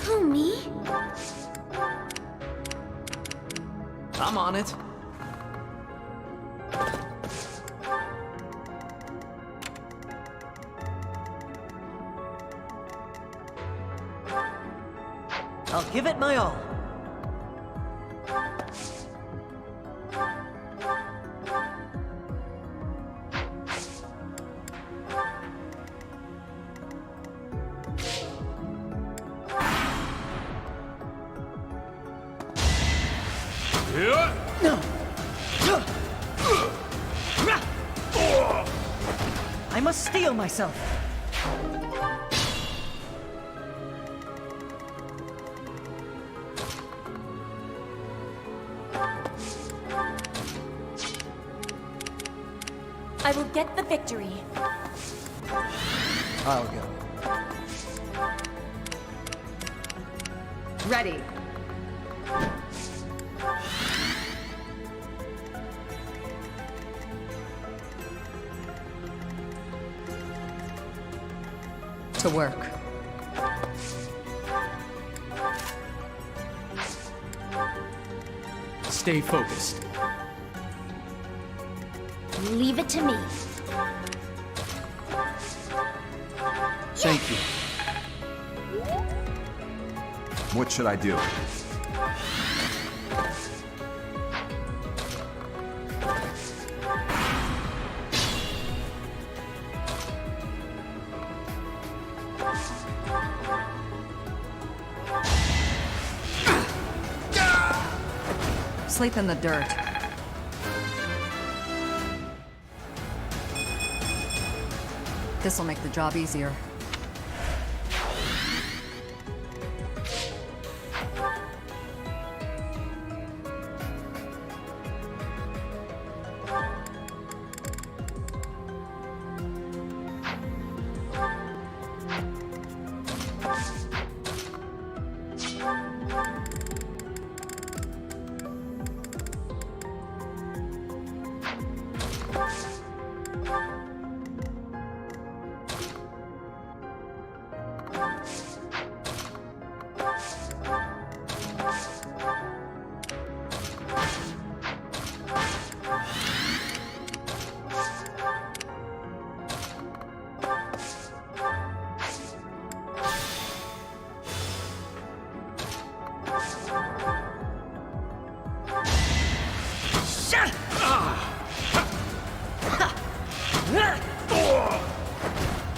Who, me? I'm on it. I'll give it my all. I must steel myself. I will get the victory. I'll go. Ready. To work. Stay focused. Leave it to me. Thank you. What should I do? Sleep in the dirt. This'll make the job easier.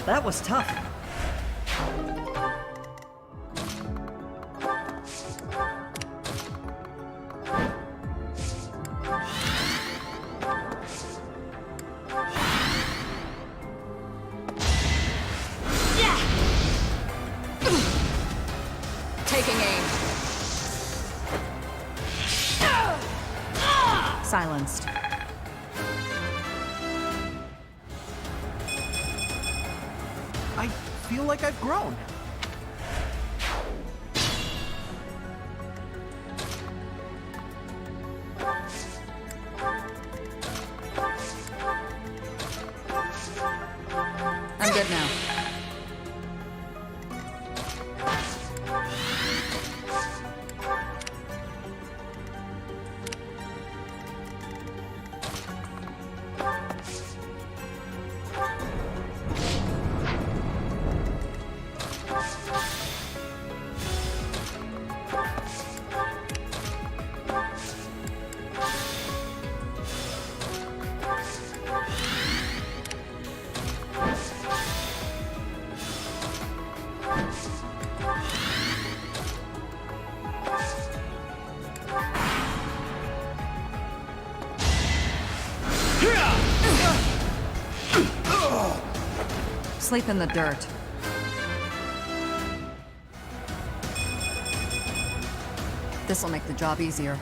That was tough. Taking aim. Silenced. I feel like I've grown. I'm good now. Sleep in the dirt. This'll make the job easier.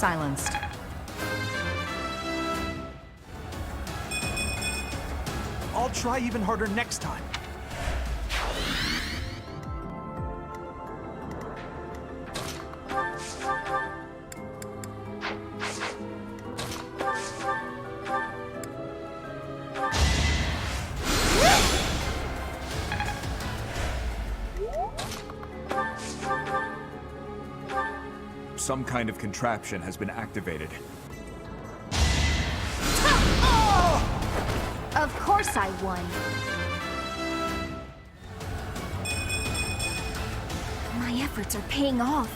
Silenced. I'll try even harder next time. Some kind of contraption has been activated. Of course I won. My efforts are paying off.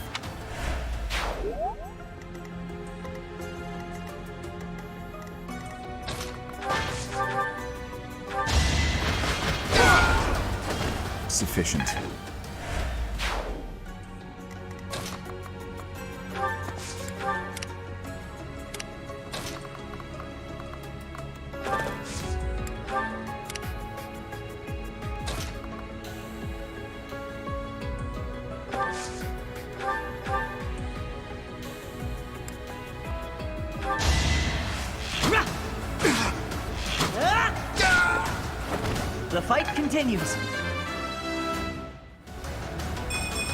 Sufficient. The fight continues.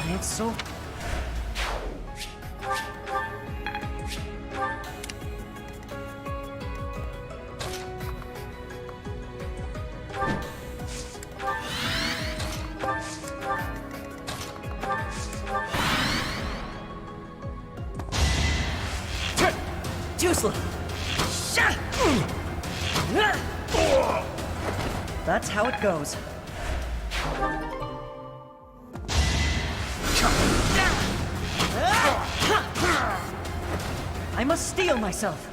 It's so... Too slow. That's how it goes. I must steel myself.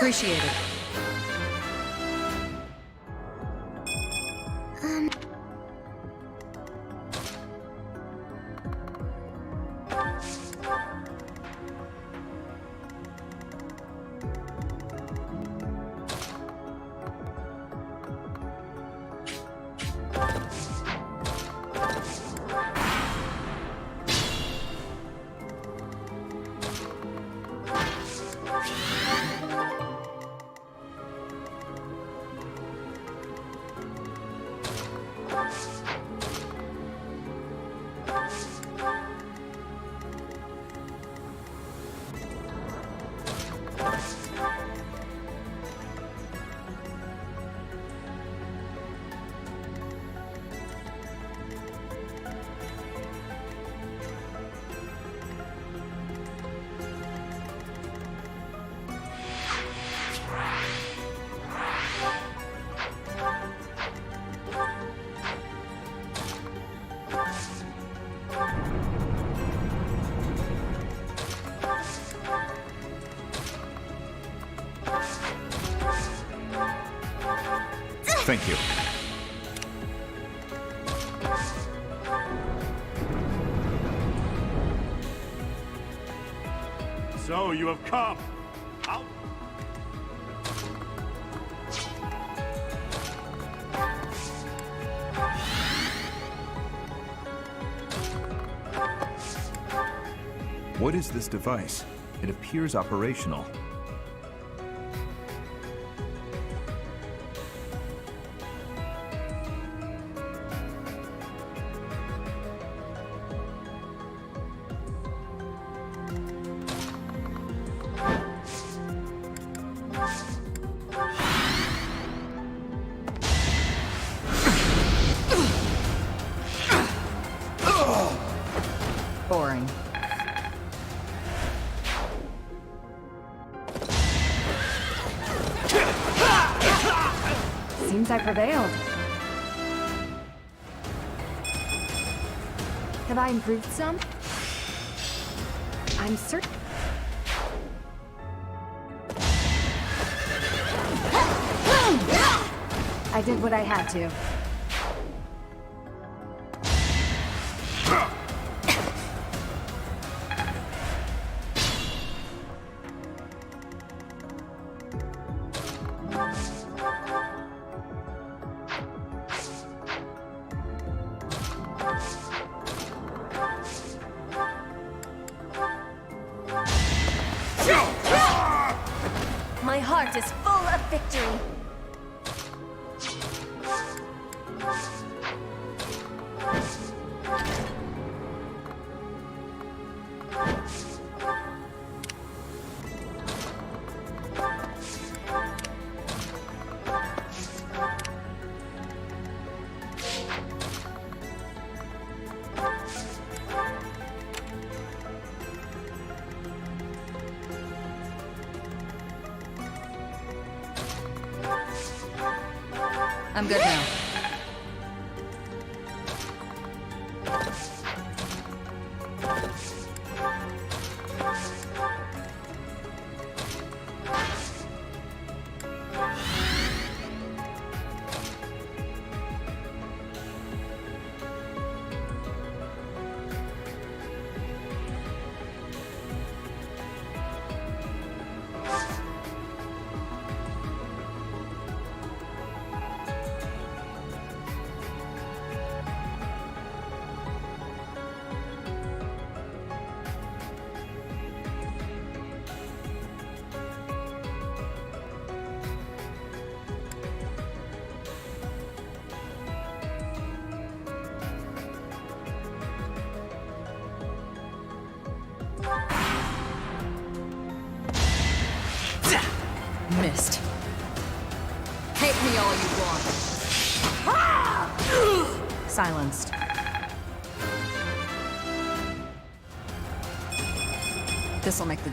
Appreciated. Thank you. So you have come. Out. What is this device? It appears operational. Boring. Seems I prevailed. Have I improved some? I'm certain. I did what I had to. My heart is full of victory. I'm good now. Missed. Hate me all you want. Silenced. This'll make the...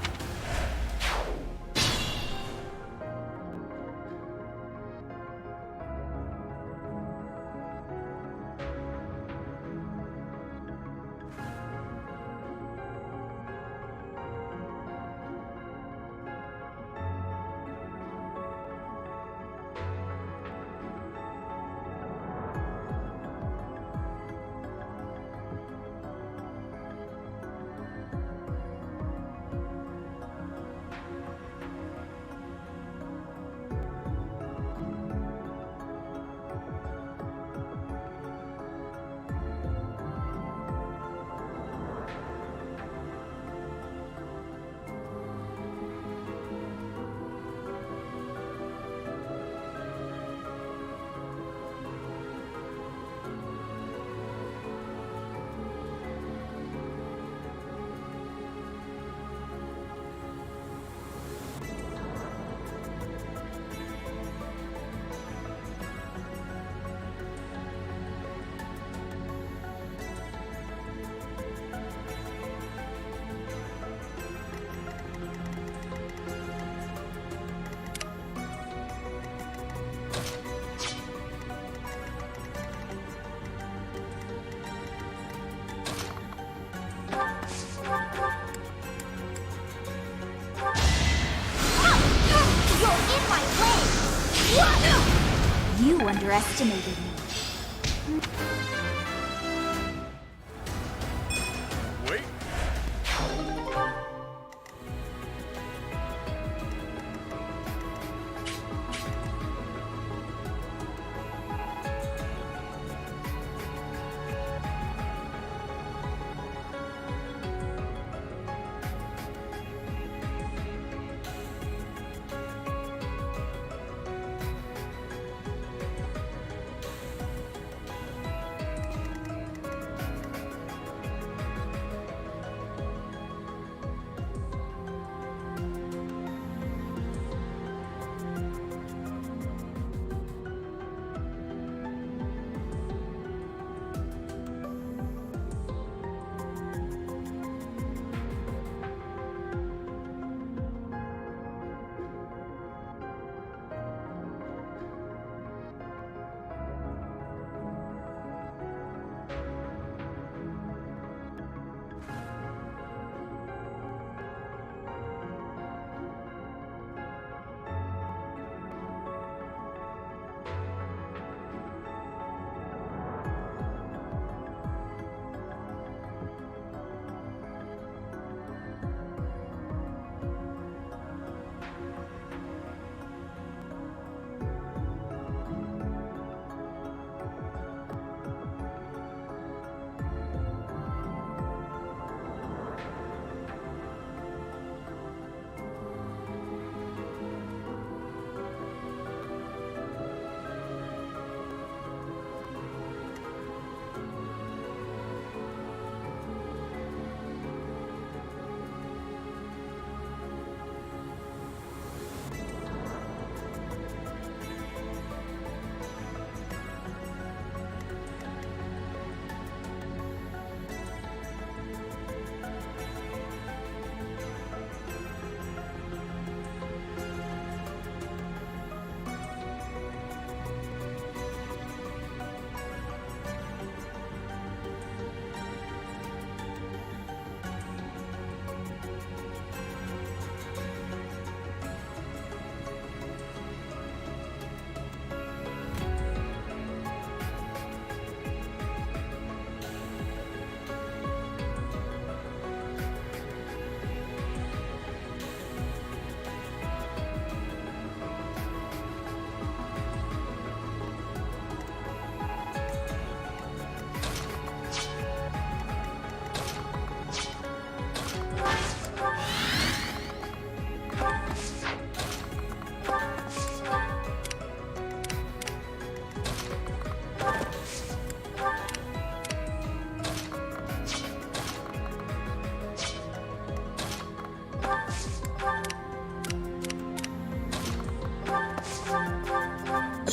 underestimated me. Wait.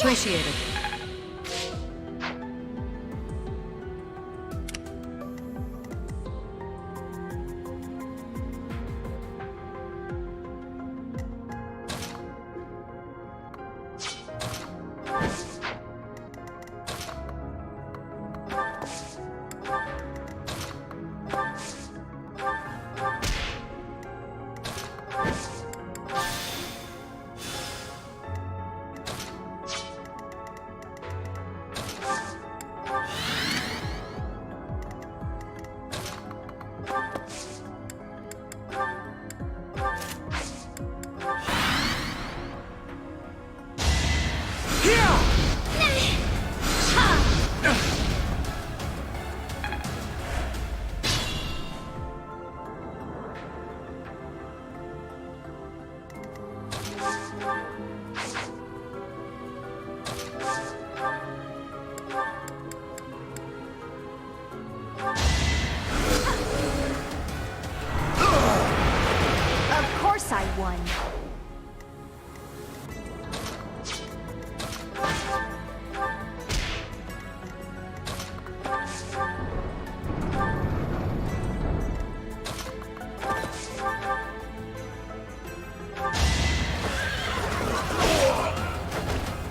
Appreciated. Of course I won.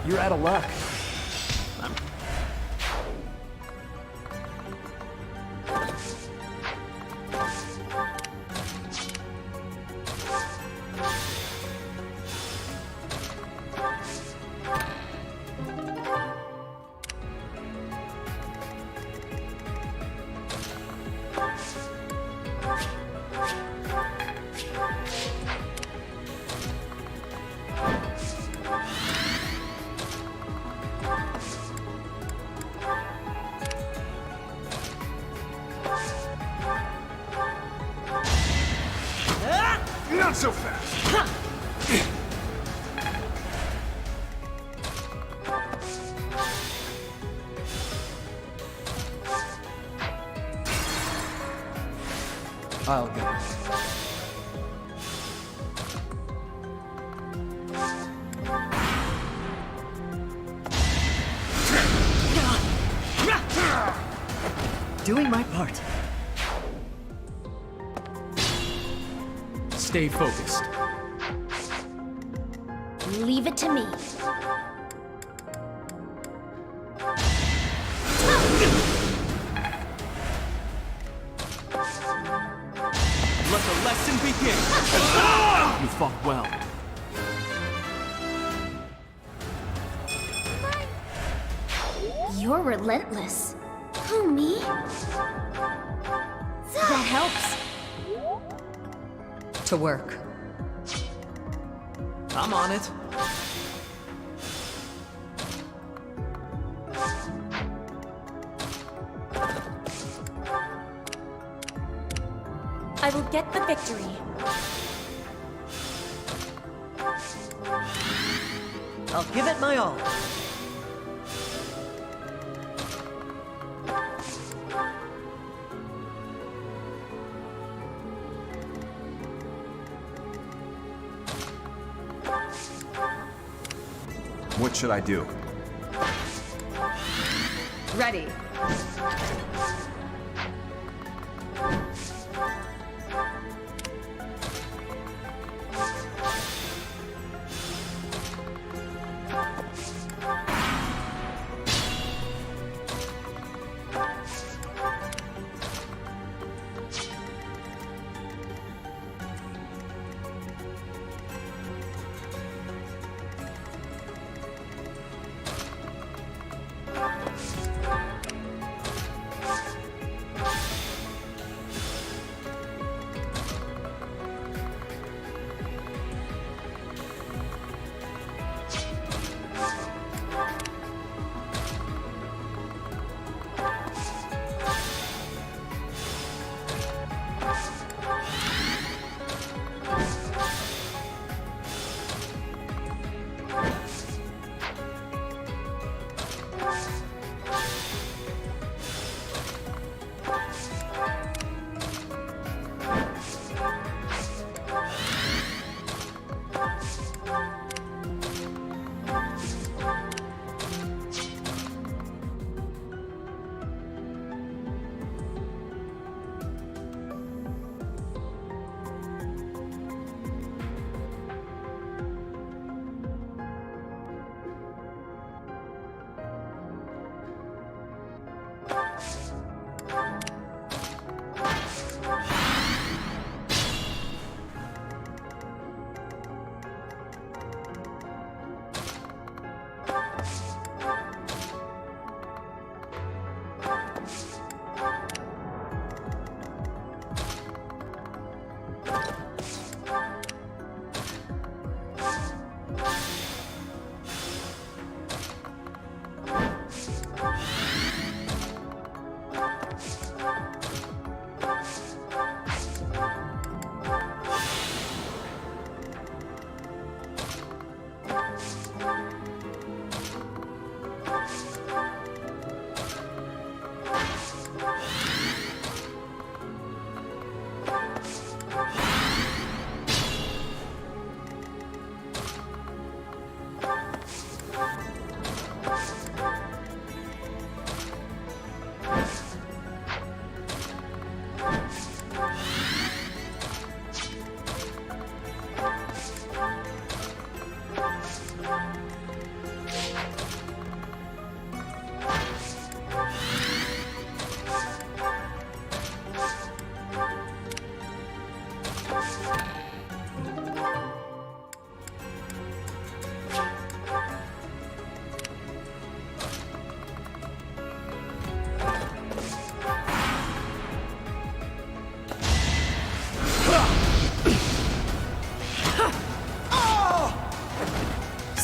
You're out of luck. so fast! I'll get it. Doing my part. Stay focused. Leave it to me. Let the lesson begin! You fought well. You're relentless. Who, me? That helps. To work. I'm on it. I will get the victory. I'll give it my all. What should I do? Ready.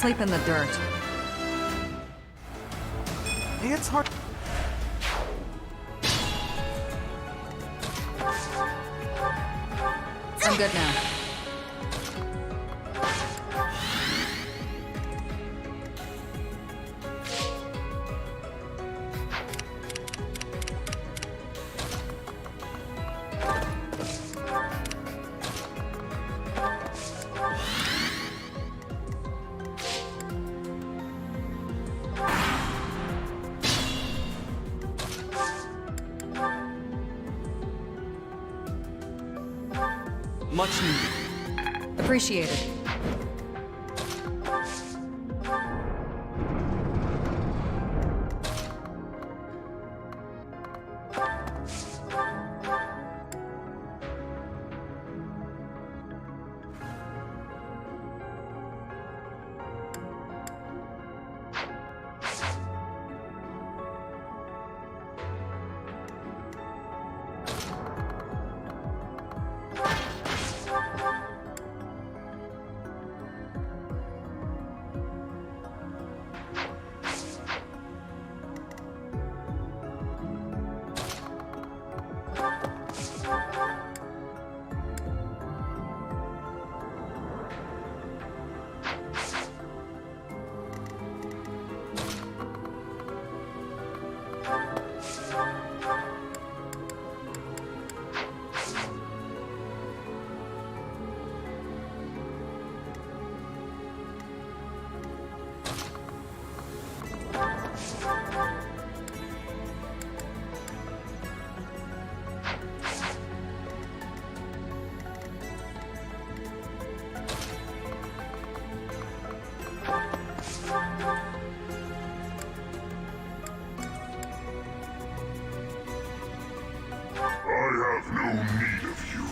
Sleep in the dirt. It's hard. I'm good now. Much needed. Appreciated. I have no need of you.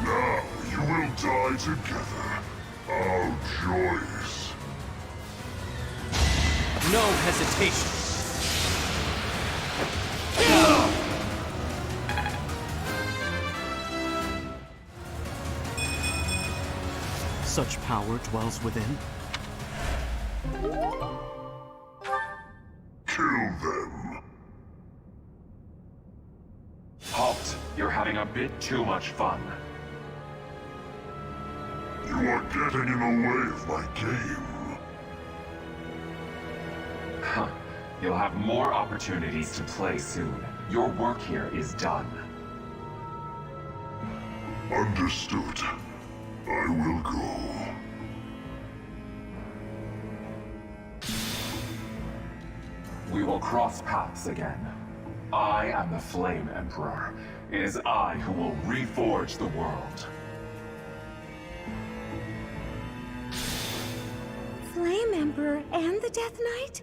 Now you will die together. How joyous. No hesitation. Such power dwells within. Kill them. Halt! You're having a bit too much fun. You are getting in the way of my game. Huh. You'll have more opportunities to play soon. Your work here is done. Understood. I will go. We will cross paths again. I am the Flame Emperor. It is I who will reforge the world. Flame Emperor and the Death Knight?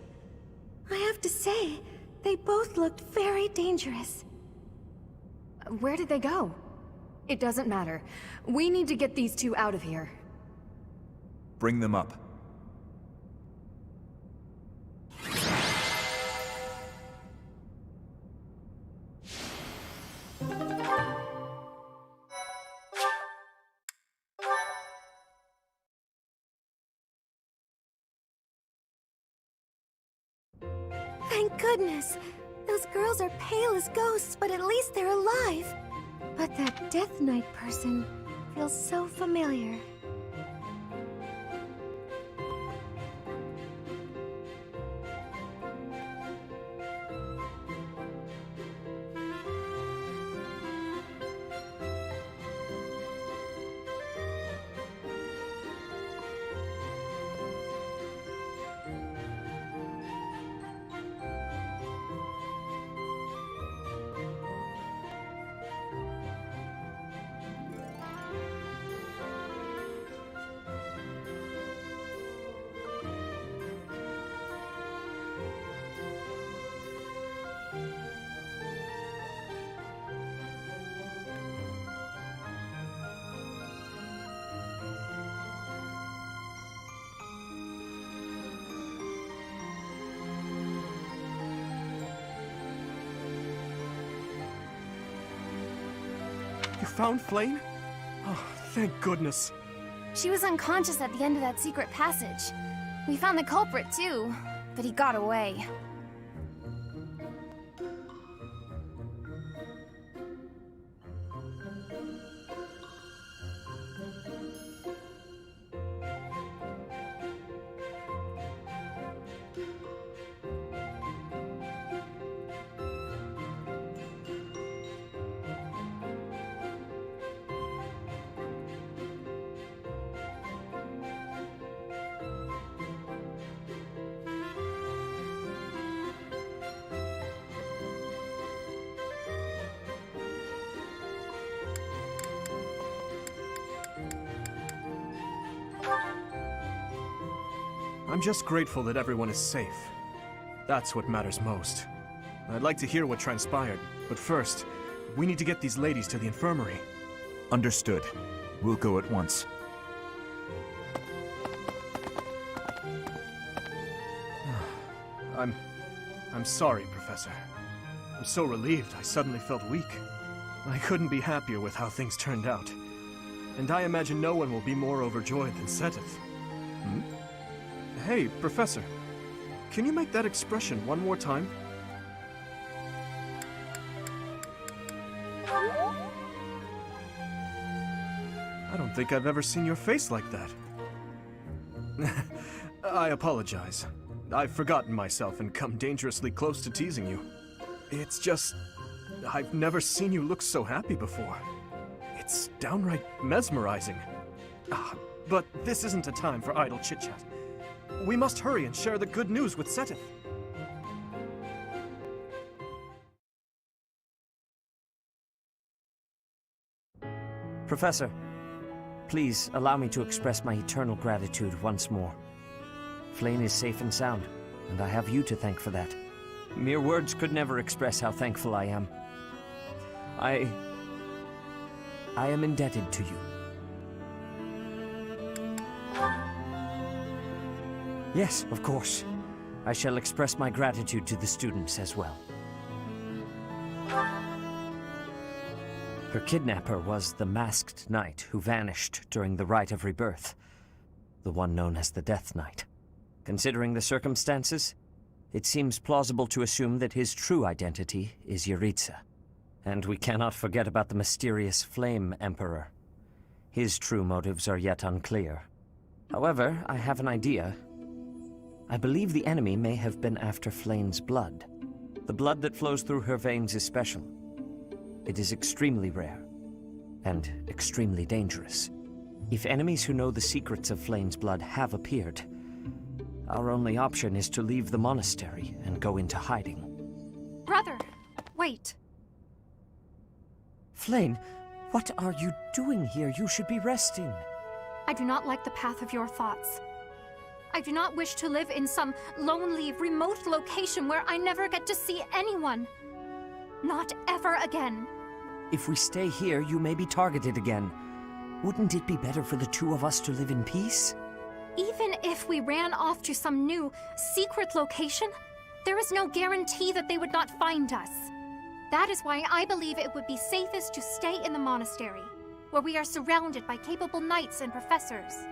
I have to say, they both looked very dangerous. Where did they go? It doesn't matter. We need to get these two out of here. Bring them up. Thank goodness! Those girls are pale as ghosts, but at least they're alive. But that Death Knight person feels so familiar. You found Flame? Oh, thank goodness. She was unconscious at the end of that secret passage. We found the culprit too, but he got away. I'm just grateful that everyone is safe. That's what matters most. I'd like to hear what transpired, but first, we need to get these ladies to the infirmary. Understood. We'll go at once. I'm sorry, Professor. I'm so relieved I suddenly felt weak. I couldn't be happier with how things turned out. And I imagine no one will be more overjoyed than Seteth. Hey, Professor. Can you make that expression one more time? I don't think I've ever seen your face like that. I apologize. I've forgotten myself and come dangerously close to teasing you. It's just... I've never seen you look so happy before. It's downright mesmerizing. But this isn't a time for idle chit-chat. We must hurry and share the good news with Seteth. Professor, please allow me to express my eternal gratitude once more. Flayn is safe and sound, and I have you to thank for that. Mere words could never express how thankful I am. I am indebted to you. Yes, of course. I shall express my gratitude to the students as well. Her kidnapper was the masked knight who vanished during the Rite of Rebirth, the one known as the Death Knight. Considering the circumstances, it seems plausible to assume that his true identity is Yaritza. And we cannot forget about the mysterious Flame Emperor. His true motives are yet unclear. However, I have an idea. I believe the enemy may have been after Flayn's blood. The blood that flows through her veins is special. It is extremely rare, and extremely dangerous. If enemies who know the secrets of Flayn's blood have appeared, our only option is to leave the monastery and go into hiding. Brother, wait. Flayn, what are you doing here? You should be resting. I do not like the path of your thoughts. I do not wish to live in some lonely, remote location where I never get to see anyone. Not ever again. If we stay here, you may be targeted again. Wouldn't it be better for the two of us to live in peace? Even if we ran off to some new, secret location, there is no guarantee that they would not find us. That is why I believe it would be safest to stay in the monastery, where we are surrounded by capable knights and professors.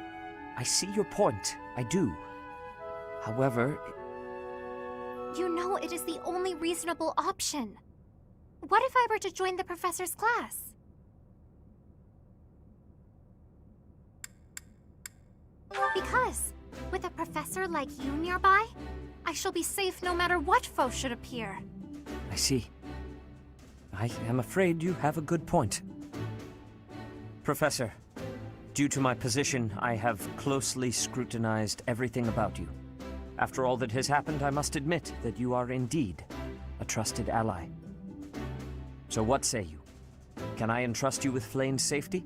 I see your point. I do. However... You know it is the only reasonable option. What if I were to join the professor's class? Because, with a professor like you nearby, I shall be safe no matter what foe should appear. I see. I am afraid you have a good point. Professor, due to my position, I have closely scrutinized everything about you. After all that has happened, I must admit that you are indeed a trusted ally. So what say you? Can I entrust you with Flayn's safety?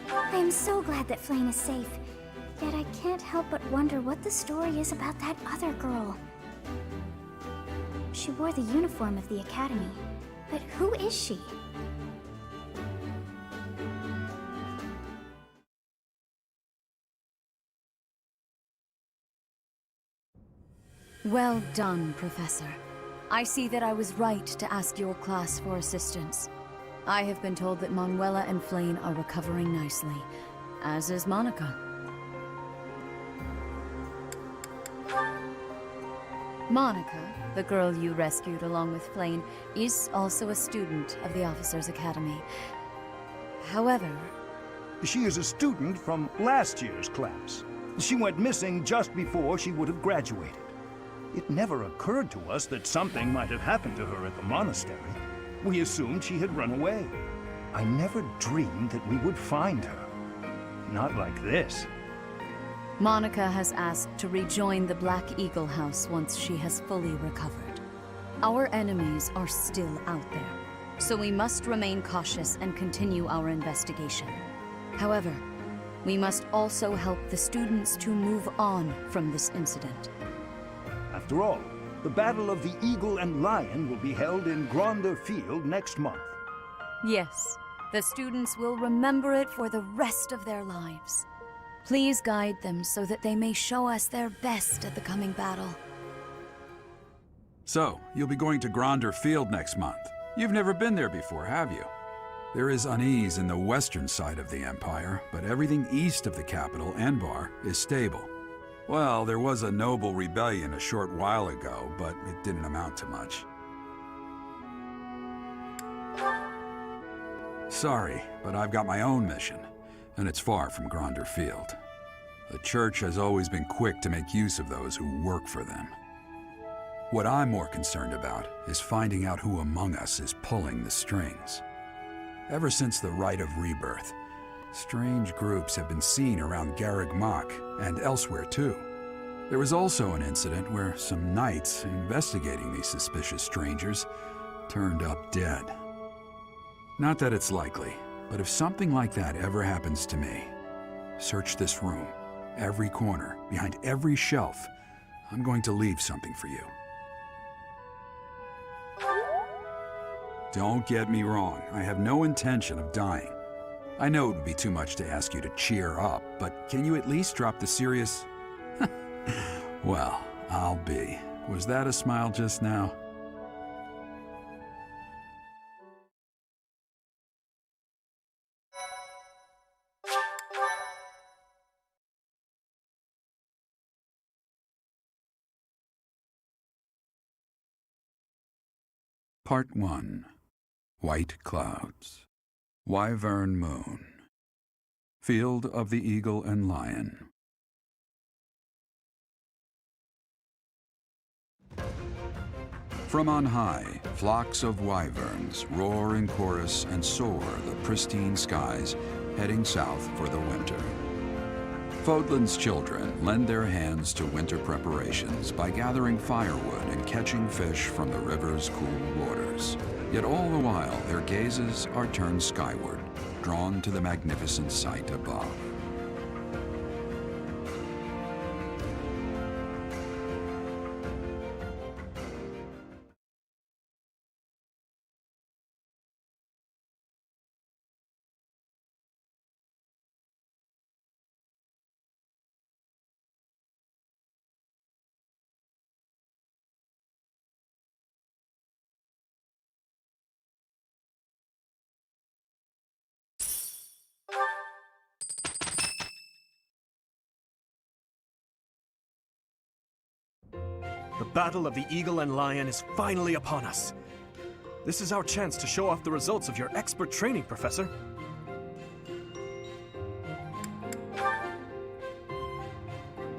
I am so glad that Flayn is safe. Yet I can't help but wonder what the story is about that other girl. She wore the uniform of the academy, but who is she? Well done, Professor. I see that I was right to ask your class for assistance. I have been told that Manuela and Flayn are recovering nicely, as is Monica. Monica, the girl you rescued along with Flayn, is also a student of the Officers' Academy. However... She is a student from last year's class. She went missing just before she would have graduated. It never occurred to us that something might have happened to her at the monastery. We assumed she had run away. I never dreamed that we would find her. Not like this. Monica has asked to rejoin the Black Eagle House once she has fully recovered. Our enemies are still out there, so we must remain cautious and continue our investigation. However, we must also help the students to move on from this incident. After all, the Battle of the Eagle and Lion will be held in Gronder Field next month. Yes, the students will remember it for the rest of their lives. Please guide them so that they may show us their best at the coming battle. So, you'll be going to Gronder Field next month. You've never been there before, have you? There is unease in the western side of the Empire, but everything east of the capital, Enbar, is stable. Well, there was a noble rebellion a short while ago, but it didn't amount to much. Sorry, but I've got my own mission, and it's far from Gronder Field. The Church has always been quick to make use of those who work for them. What I'm more concerned about is finding out who among us is pulling the strings. Ever since the Rite of Rebirth, strange groups have been seen around Garreg Mach and elsewhere too. There was also an incident where some knights investigating these suspicious strangers turned up dead. Not that it's likely, but if something like that ever happens to me, search this room, every corner, behind every shelf. I'm going to leave something for you. Don't get me wrong, I have no intention of dying. I know it would be too much to ask you to cheer up, but can you at least drop the serious... Well, I'll be. Was that a smile just now? Part 1. White Clouds. Wyvern Moon. Field of the Eagle and Lion. From on high, flocks of wyverns roar in chorus and soar the pristine skies, heading south for the winter. Fodlan's children lend their hands to winter preparations by gathering firewood and catching fish from the river's cool waters. Yet all the while, their gazes are turned skyward, drawn to the magnificent sight above. The Battle of the Eagle and Lion is finally upon us. This is our chance to show off the results of your expert training, Professor.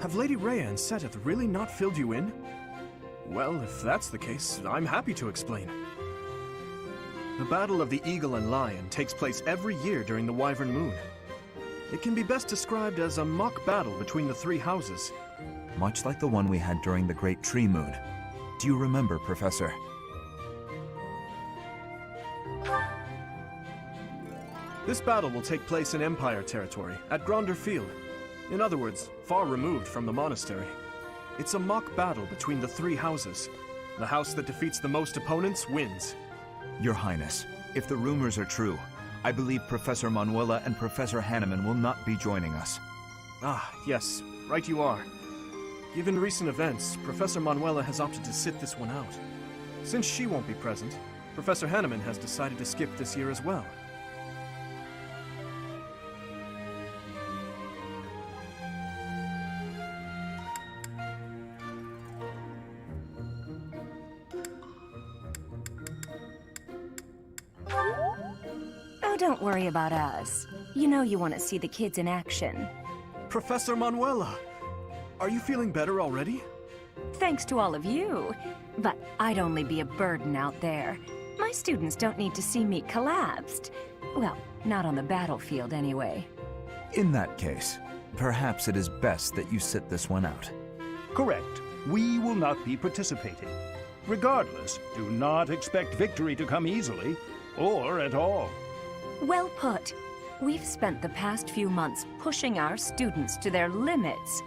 Have Lady Rhea and Seteth really not filled you in? Well, if that's the case, I'm happy to explain. The Battle of the Eagle and Lion takes place every year during the Wyvern Moon. It can be best described as a mock battle between the three houses. Much like the one we had during the Great Tree Moon. Do you remember, Professor? This battle will take place in Empire territory, at Gronder Field. In other words, far removed from the monastery. It's a mock battle between the three houses. The house that defeats the most opponents wins. Your Highness, if the rumors are true, I believe Professor Manuela and Professor Hanneman will not be joining us. Ah, yes, right you are. Given recent events, Professor Manuela has opted to sit this one out. Since she won't be present, Professor Hanneman has decided to skip this year as well. Oh, don't worry about us. You know you want to see the kids in action. Professor Manuela! Are you feeling better already? Thanks to all of you. But I'd only be a burden out there. My students don't need to see me collapsed. Well, not on the battlefield anyway. In that case, perhaps it is best that you sit this one out. Correct. We will not be participating. Regardless, do not expect victory to come easily, or at all. Well put. We've spent the past few months pushing our students to their limits.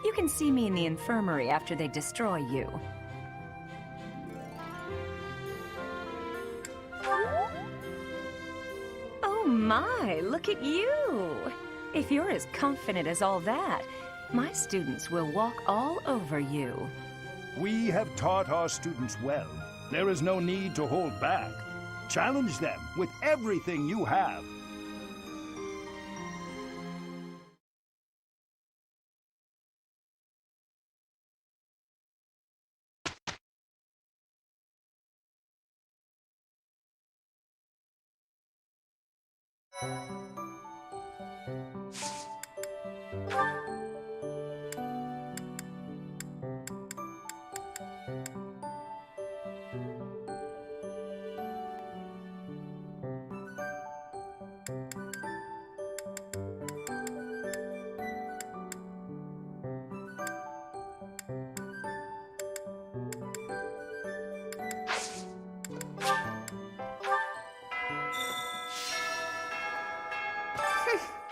You can see me in the infirmary after they destroy you. Oh my, look at you! If you're as confident as all that, my students will walk all over you. We have taught our students well. There is no need to hold back. Challenge them with everything you have.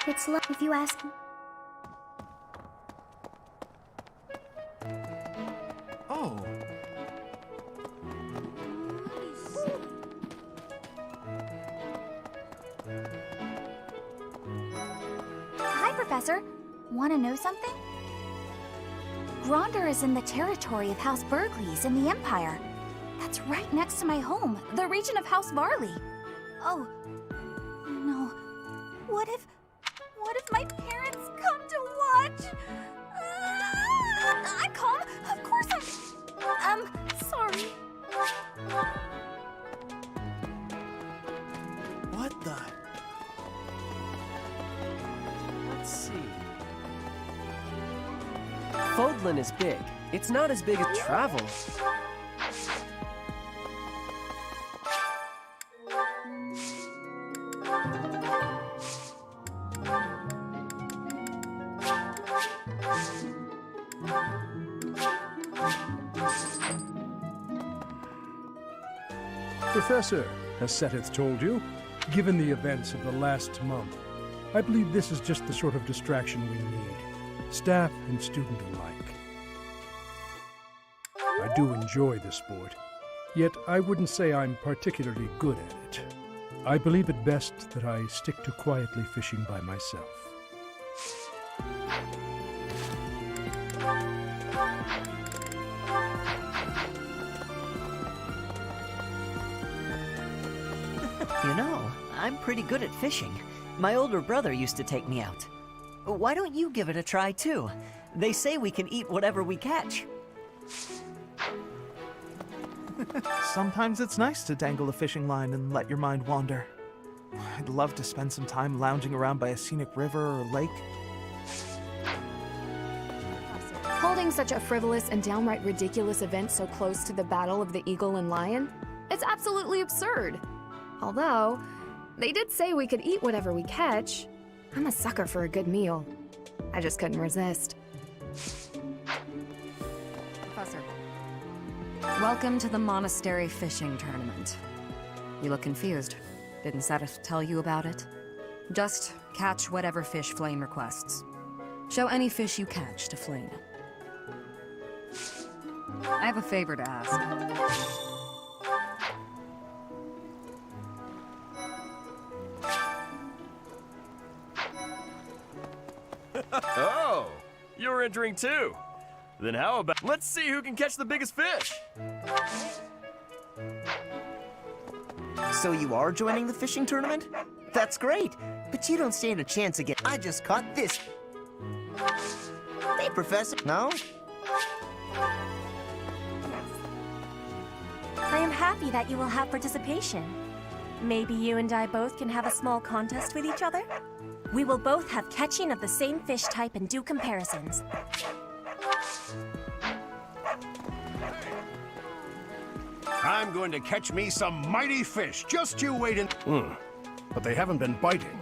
It's luck if you ask me. Oh. Hi, Professor. Want to know something? Gronder is in the territory of House Burgleys in the Empire. That's right next to my home, the region of House Varley. Oh, no. What if my parents come to watch? I'm calm. Of course I'm sorry. What the? Let's see. Fodlan is big. It's not as big as travel. Professor, as Seteth told you, given the events of the last month, I believe this is just the sort of distraction we need, staff and student alike. I do enjoy the sport, yet I wouldn't say I'm particularly good at it. I believe it best that I stick to quietly fishing by myself. You know, I'm pretty good at fishing. My older brother used to take me out. Why don't you give it a try, too? They say we can eat whatever we catch. Sometimes it's nice to dangle a fishing line and let your mind wander. I'd love to spend some time lounging around by a scenic river or lake. Holding such a frivolous and downright ridiculous event so close to the Battle of the Eagle and Lion? It's absolutely absurd. Although, they did say we could eat whatever we catch. I'm a sucker for a good meal. I just couldn't resist. Professor. Welcome to the Monastery Fishing Tournament. You look confused. Didn't Seteth tell you about it? Just catch whatever fish Flame requests. Show any fish you catch to Flame. I have a favor to ask. Oh, you're entering too. Then how about let's see who can catch the biggest fish. So you are joining the fishing tournament? That's great, but you don't stand a chance again. I just caught this. Hey, Professor. No? I am happy that you will have participation. Maybe you and I both can have a small contest with each other? We will both have catching of the same fish type and do comparisons. I'm going to catch me some mighty fish. Just you wait and... But they haven't been biting.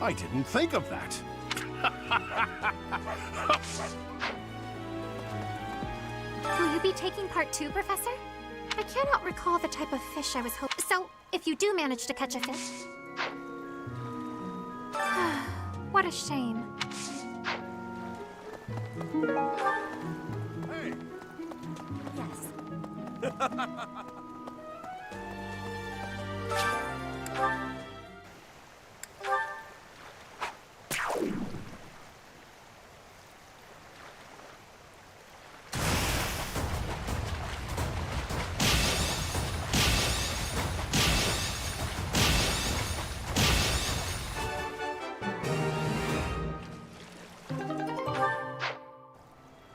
I didn't think of that. Will you be taking part too, Professor? I cannot recall the type of fish I was hoping. So, if you do manage to catch a fish... What a shame.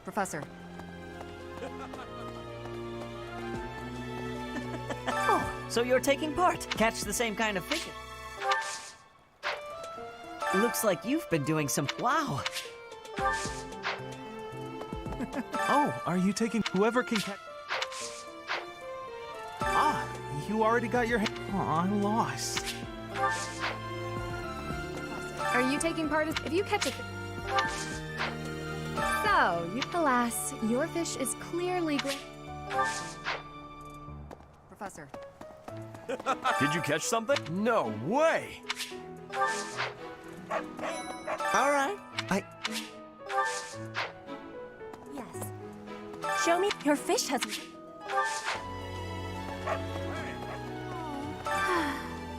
Professor. Oh, so you're taking part. Catch the same kind of fish. Looks like you've been doing some... Wow! Oh, are you taking... Whoever can catch... Ah, you already got your hand... Oh, I'm lost. Are you taking part? If you catch a... So, alas, your fish is clearly great. Professor. Did you catch something? No way! All right. Yes. Show me your fish has...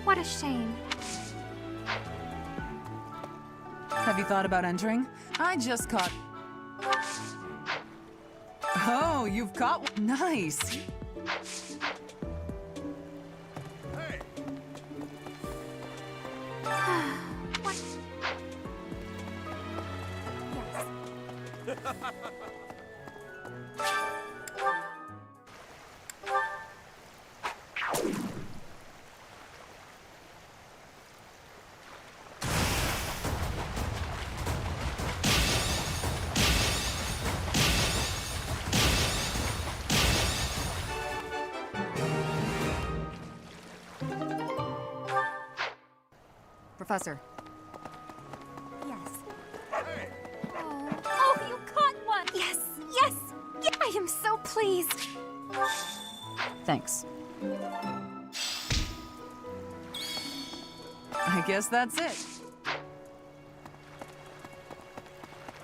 What a shame. Have you thought about entering? I just caught... Oh, you've caught one. Nice. Professor. Yes. Oh, you caught one! Yes, yes! I am so pleased. Thanks. I guess that's it.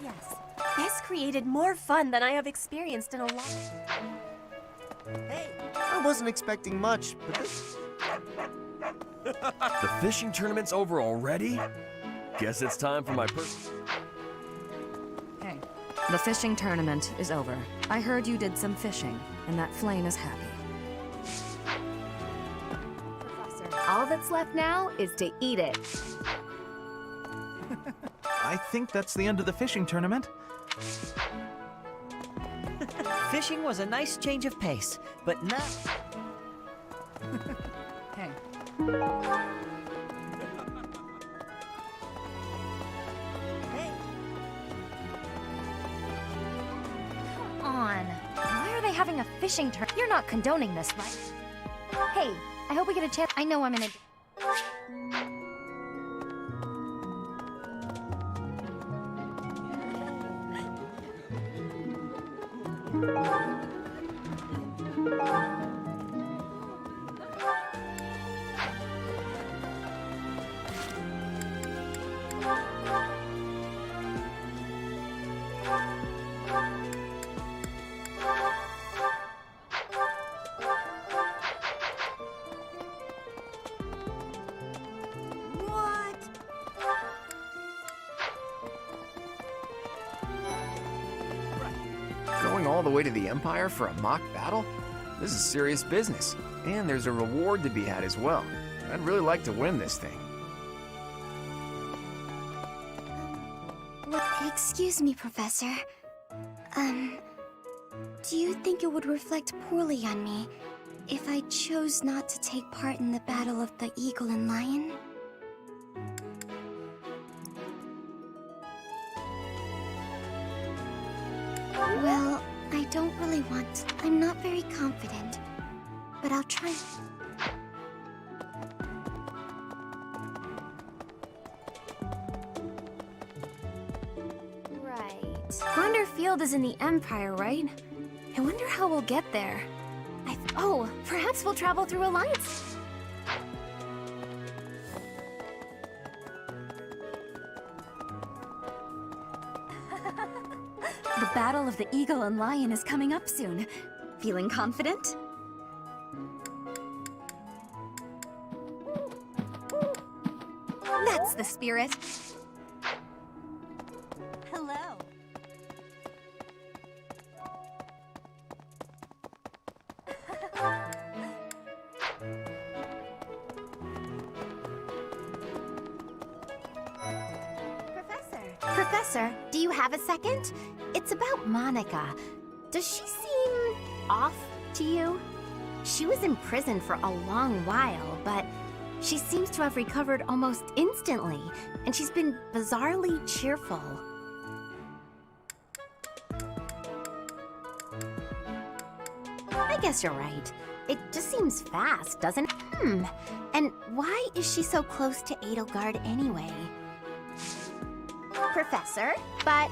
Yes. This created more fun than I have experienced in a long... Hey, I wasn't expecting much, but this... The fishing tournament's over already? Guess it's time for my Hey. The fishing tournament is over. I heard you did some fishing, and that flame is happy. Professor, all that's left now is to eat it. I think that's the end of the fishing tournament. Fishing was a nice change of pace, but now... Hey. Come on. Why are they having a fishing tournament? You're not condoning this, right? Hey, I hope we get a chance. I know I'm in a... Going all the way to the Empire for a mock battle? This is serious business, and there's a reward to be had as well. I'd really like to win this thing. Excuse me, Professor. Do you think it would reflect poorly on me if I chose not to take part in the battle of the Eagle and Lion? Well, I don't really want to. I'm not very confident, but I'll try. Gronder Field is in the Empire, right? I wonder how we'll get there. Oh, perhaps we'll travel through Alliance. The Battle of the Eagle and Lion is coming up soon. Feeling confident? That's the spirit. Hello. Professor, do you have a second? It's about Monica. Does she seem off to you? She was in prison for a long while, but she seems to have recovered almost instantly, and she's been bizarrely cheerful. I guess you're right. It just seems fast, doesn't it? And why is she so close to Edelgard anyway? Professor, but...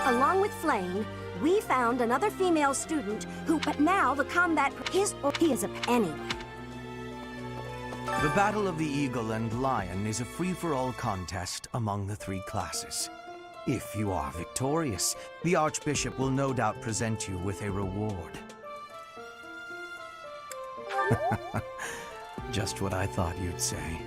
Along with Flame, we found another female student but now the combat is anyway. The Battle of the Eagle and Lion is a free-for-all contest among the three classes. If you are victorious, the Archbishop will no doubt present you with a reward. Just what I thought you'd say.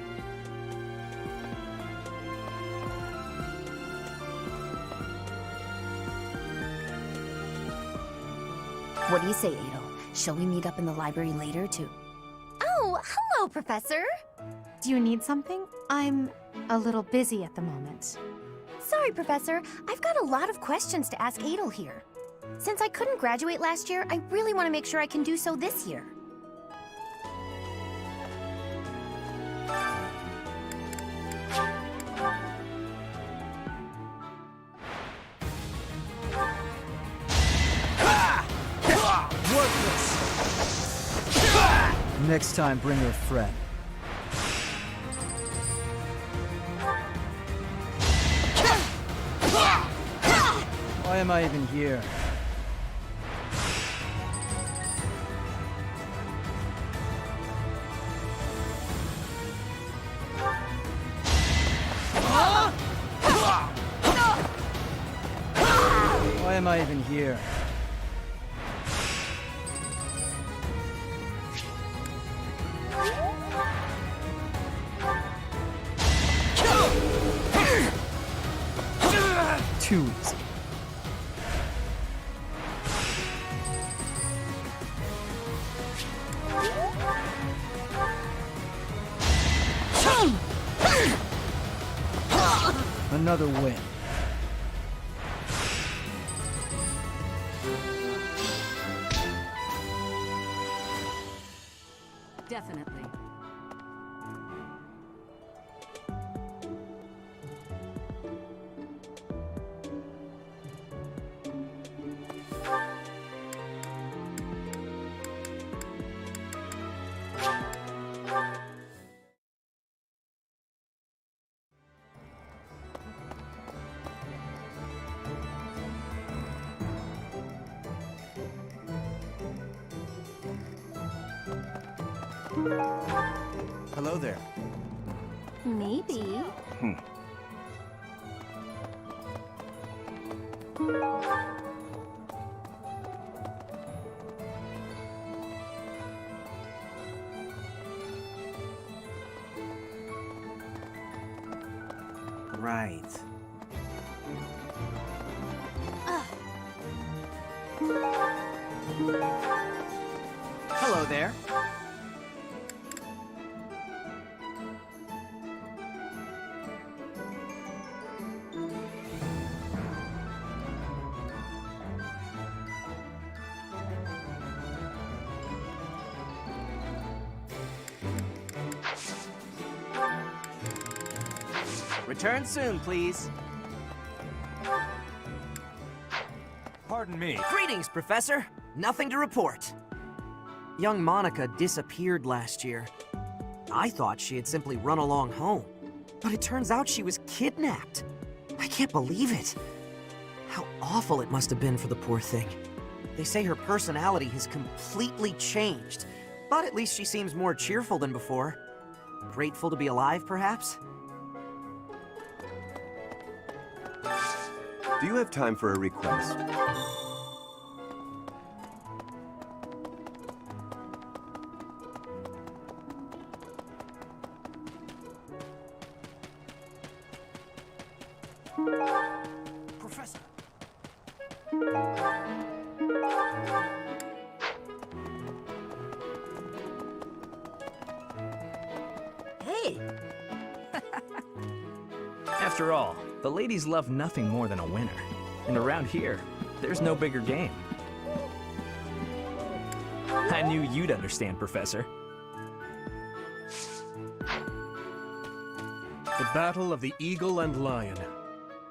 What do you say, Adel? Shall we meet up in the library later to... Oh, hello, Professor! Do you need something? I'm a little busy at the moment. Sorry, Professor. I've got a lot of questions to ask Adel here. Since I couldn't graduate last year, I really want to make sure I can do so this year. Next time, bring her a friend. Why am I even here? Why am I even here? Too easy. Another win. Definitely. Hello there. Maybe. Right. Hello there. Return soon, please. Pardon me. Greetings, Professor. Nothing to report. Young Monica disappeared last year. I thought she had simply run along home, but it turns out she was kidnapped. I can't believe it. How awful it must have been for the poor thing. They say her personality has completely changed, but at least she seems more cheerful than before. Grateful to be alive, perhaps? Do you have time for a request? Professor. Hey! After all, the ladies love nothing more than a winner. And around here, there's no bigger game. I knew you'd understand, Professor. The Battle of the Eagle and Lion.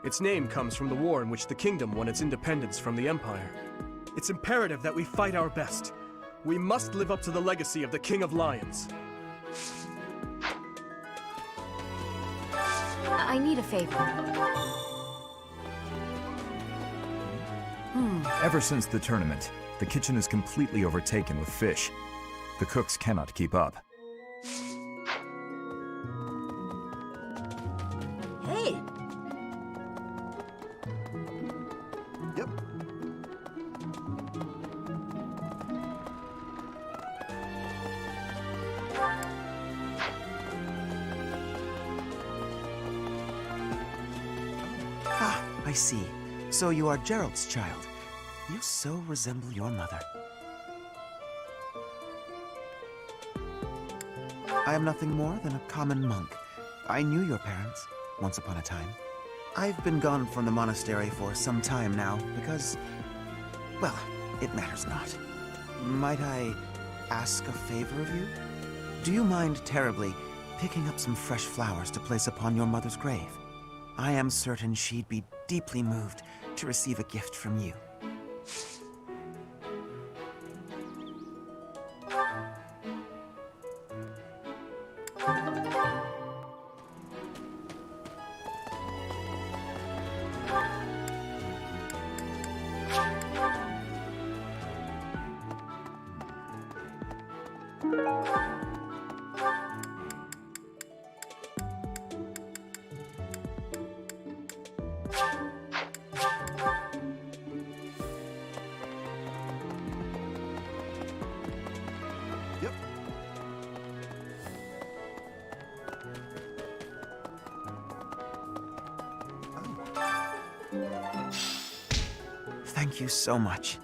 Its name comes from the war in which the kingdom won its independence from the Empire. It's imperative that we fight our best. We must live up to the legacy of the King of Lions. I need a favor. Ever since the tournament, the kitchen is completely overtaken with fish. The cooks cannot keep up. Hey! Yep. Ah, I see. So you are Gerald's child. You so resemble your mother. I am nothing more than a common monk. I knew your parents, once upon a time. I've been gone from the monastery for some time now, because, well, it matters not. Might I ask a favor of you? Do you mind terribly picking up some fresh flowers to place upon your mother's grave? I am certain she'd be deeply moved to receive a gift from you. Yep. Thank you so much.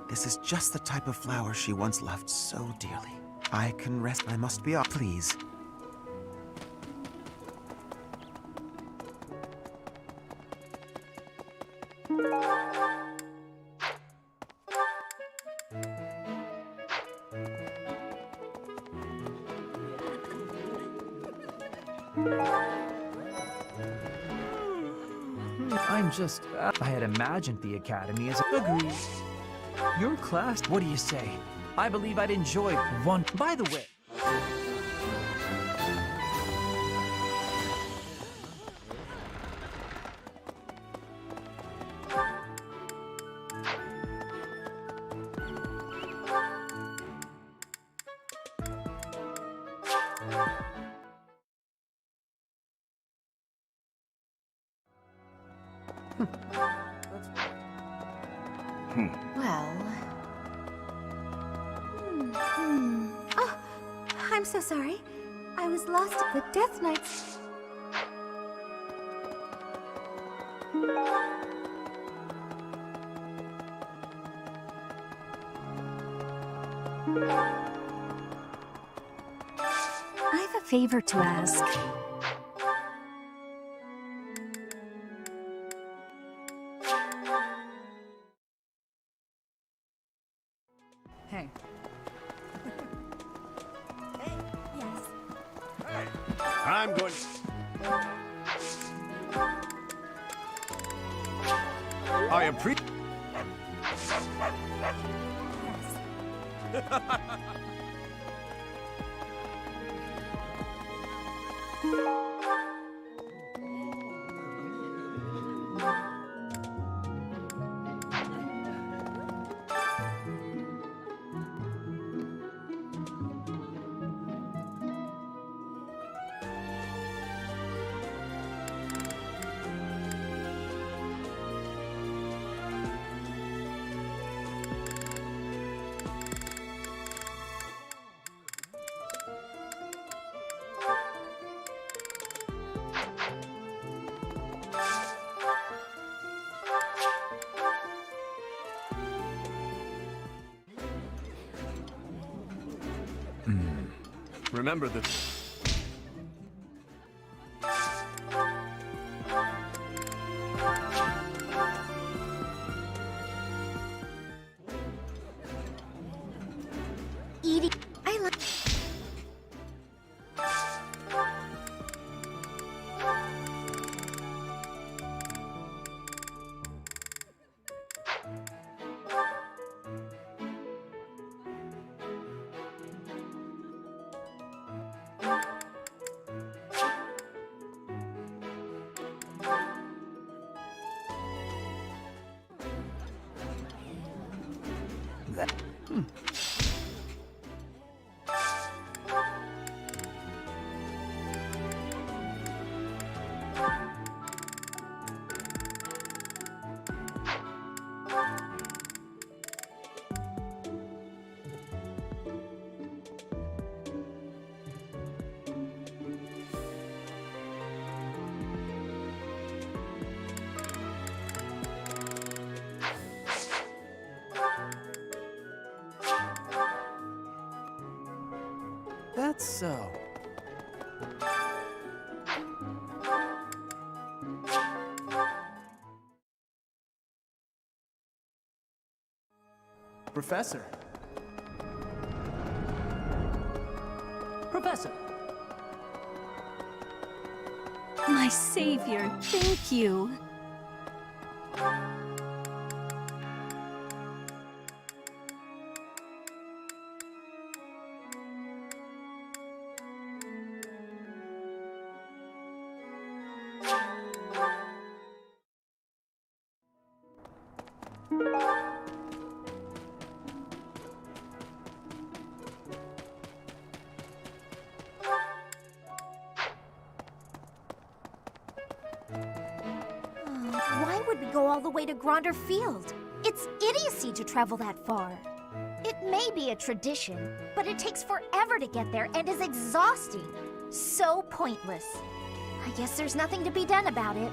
This is just the type of flower she once loved so dearly. I can rest. I must be off, please. I'm just... I had imagined the Academy as... Agreed. Your class... What do you say? I believe I'd enjoy one... By the way... Well... Oh, I'm so sorry. I was lost at the Death Knights. I have a favor to ask. Hey. I'm going. I appreciate. Remember that. Edie, I like... That's so. Professor. Professor. My savior, thank you. Why would we go all the way to Gronder Field? It's idiocy to travel that far. It may be a tradition, but it takes forever to get there and is exhausting. So pointless. I guess there's nothing to be done about it.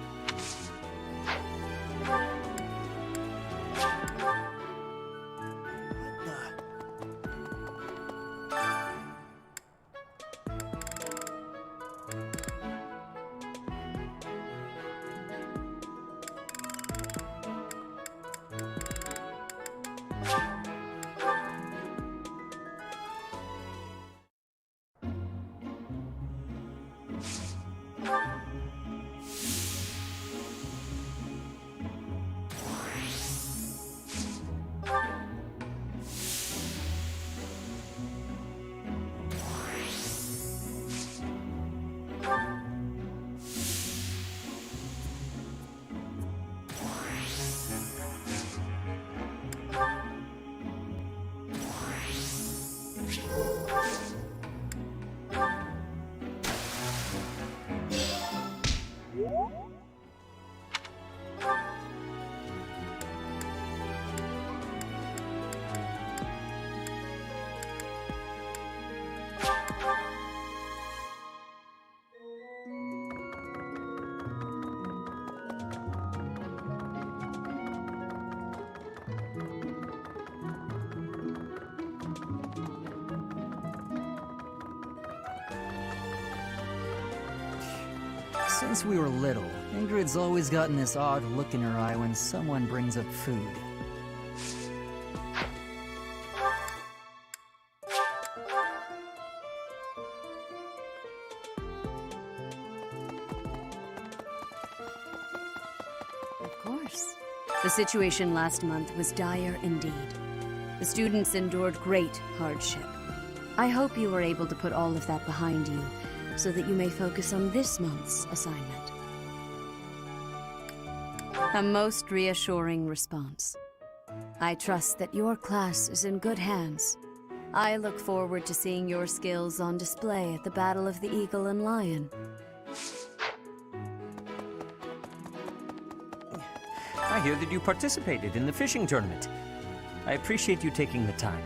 Since we were little, Ingrid's always gotten this odd look in her eye when someone brings up food. Of course. The situation last month was dire indeed. The students endured great hardship. I hope you were able to put all of that behind you, so that you may focus on this month's assignment. A most reassuring response. I trust that your class is in good hands. I look forward to seeing your skills on display at the Battle of the Eagle and Lion. I hear that you participated in the fishing tournament. I appreciate you taking the time.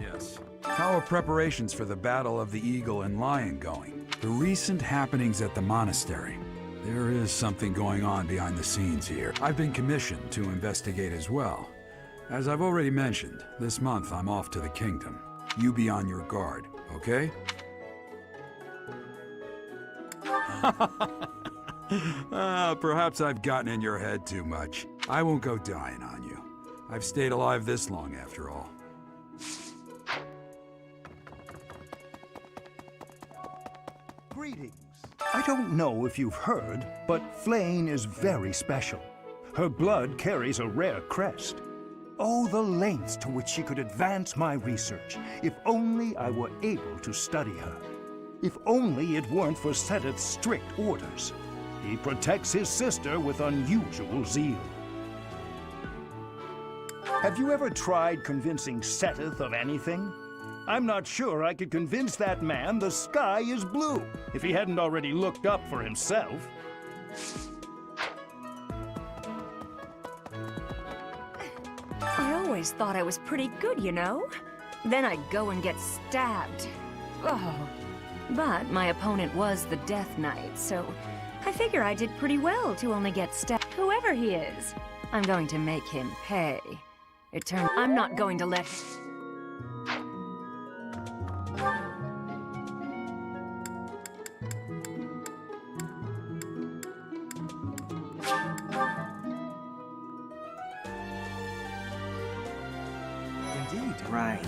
Yes. How are preparations for the Battle of the Eagle and Lion going? The recent happenings at the monastery. There is something going on behind the scenes here. I've been commissioned to investigate as well. As I've already mentioned, this month I'm off to the kingdom. You be on your guard, okay? Perhaps I've gotten in your head too much. I won't go dying on you. I've stayed alive this long after all. Greetings. I don't know if you've heard, but Flane is very special. Her blood carries a rare crest. Oh, the lengths to which she could advance my research, if only I were able to study her. If only it weren't for Seteth's strict orders. He protects his sister with unusual zeal. Have you ever tried convincing Seteth of anything? I'm not sure I could convince that man the sky is blue, if he hadn't already looked up for himself. I always thought I was pretty good, you know? Then I'd go and get stabbed. Oh. But my opponent was the Death Knight, so I figure I did pretty well to only get stabbed. Whoever he is, I'm going to make him pay. I'm not going to let... Indeed. Right.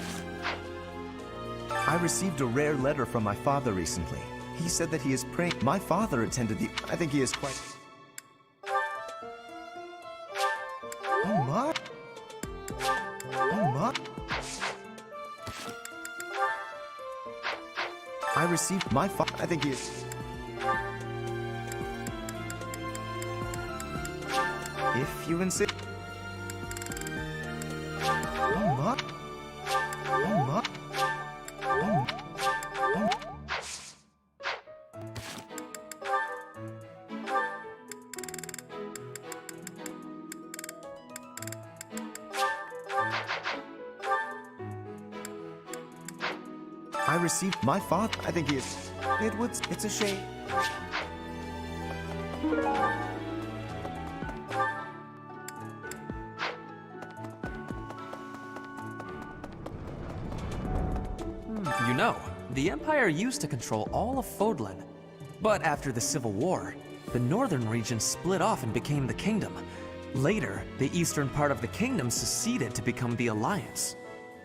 I received a rare letter from my father recently. He said that he is praying. My father attended the... I think he is quite... Oh my... Oh my... I received my father... I think he is... If you insist... Oh my... Oh my... Oh. Oh. I received my father. I think he is. It's a shame. You know, the Empire used to control all of Fodlan. But after the Civil War, the northern region split off and became the Kingdom. Later, the eastern part of the Kingdom seceded to become the Alliance.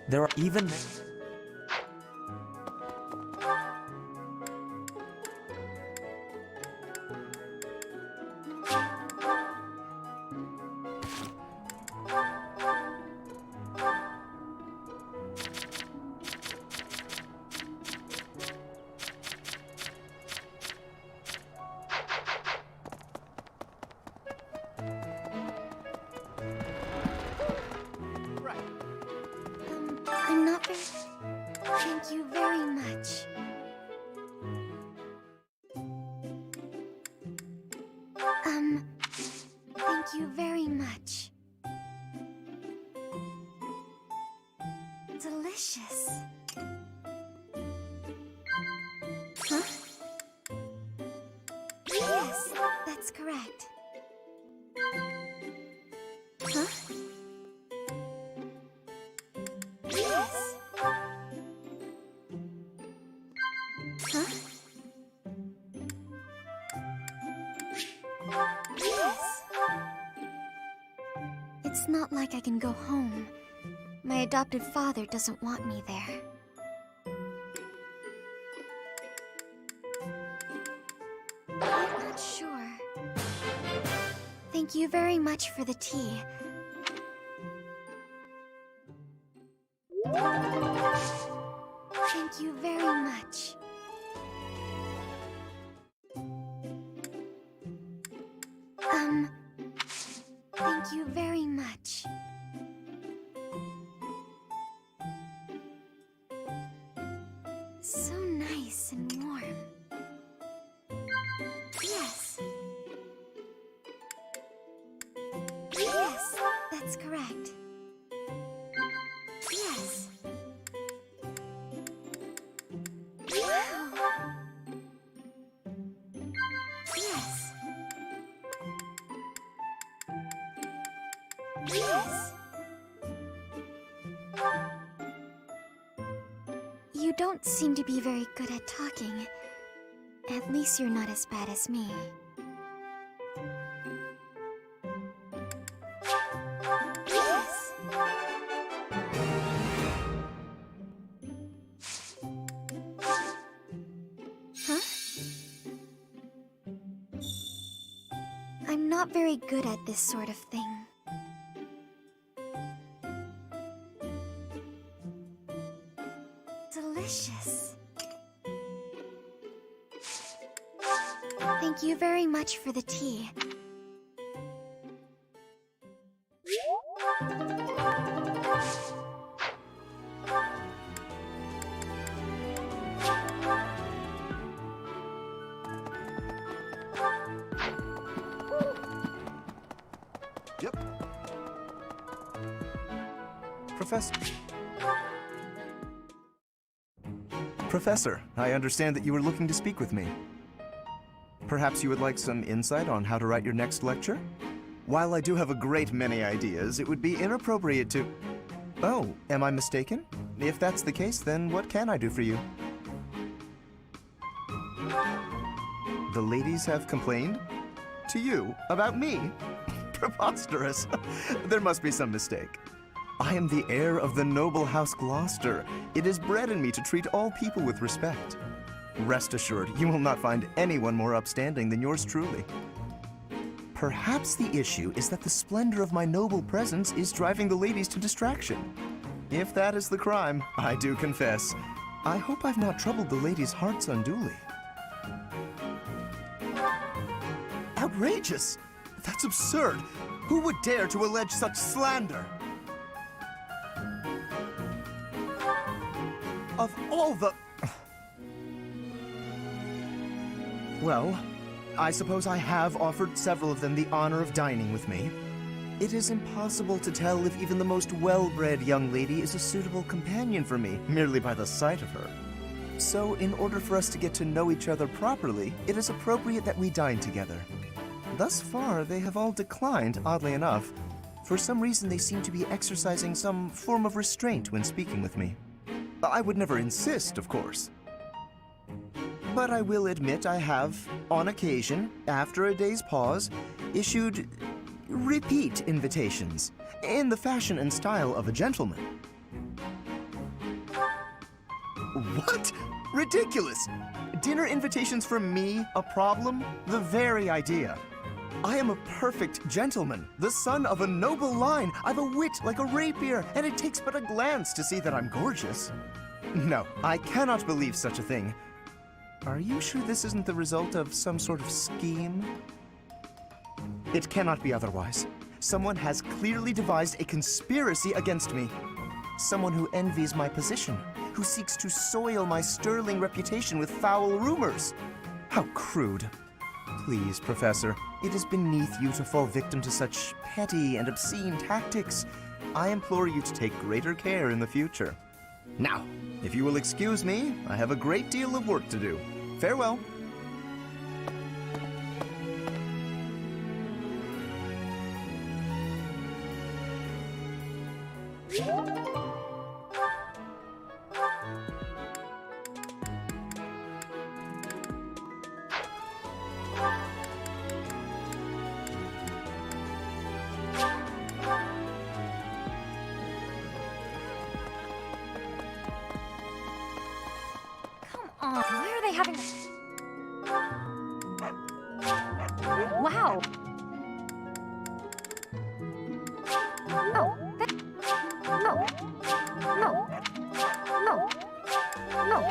There are even... I'm not very... Thank you very much. Thank you very much. Delicious. Huh? Yes, that's correct. Huh? It's not like I can go home. My adopted father doesn't want me there. I'm not sure. Thank you very much for the tea. Thank you very much. Thank you very much. So nice and warm. Yes. Yes, that's correct. Yes. Wow. Yes. Yes. You don't seem to be very good at talking. At least you're not as bad as me. Yes. Huh? I'm not very good at this sort of thing. Delicious. Thank you very much for the tea. Yep. Professor, I understand that you were looking to speak with me. Perhaps you would like some insight on how to write your next lecture? While I do have a great many ideas, it would be inappropriate to... Oh, am I mistaken? If that's the case, then what can I do for you? The ladies have complained? To you? About me? Preposterous. There must be some mistake. I am the heir of the noble House Gloucester. It is bred in me to treat all people with respect. Rest assured, you will not find anyone more upstanding than yours truly. Perhaps the issue is that the splendor of my noble presence is driving the ladies to distraction. If that is the crime, I do confess. I hope I've not troubled the ladies' hearts unduly. Outrageous! That's absurd! Who would dare to allege such slander? Of all the... Well, I suppose I have offered several of them the honor of dining with me. It is impossible to tell if even the most well-bred young lady is a suitable companion for me, merely by the sight of her. So, in order for us to get to know each other properly, it is appropriate that we dine together. Thus far, they have all declined, oddly enough. For some reason, they seem to be exercising some form of restraint when speaking with me. I would never insist, of course. But I will admit I have, on occasion, after a day's pause, issued repeat invitations, in the fashion and style of a gentleman. What? Ridiculous! Dinner invitations from me a problem? The very idea. I am a perfect gentleman, the son of a noble line. I've a wit like a rapier, and it takes but a glance to see that I'm gorgeous. No, I cannot believe such a thing. Are you sure this isn't the result of some sort of scheme? It cannot be otherwise. Someone has clearly devised a conspiracy against me. Someone who envies my position, who seeks to soil my sterling reputation with foul rumors. How crude. Please, Professor, it is beneath you to fall victim to such petty and obscene tactics. I implore you to take greater care in the future. Now, if you will excuse me, I have a great deal of work to do. Farewell. they having... Wow. No. No. No. No. No.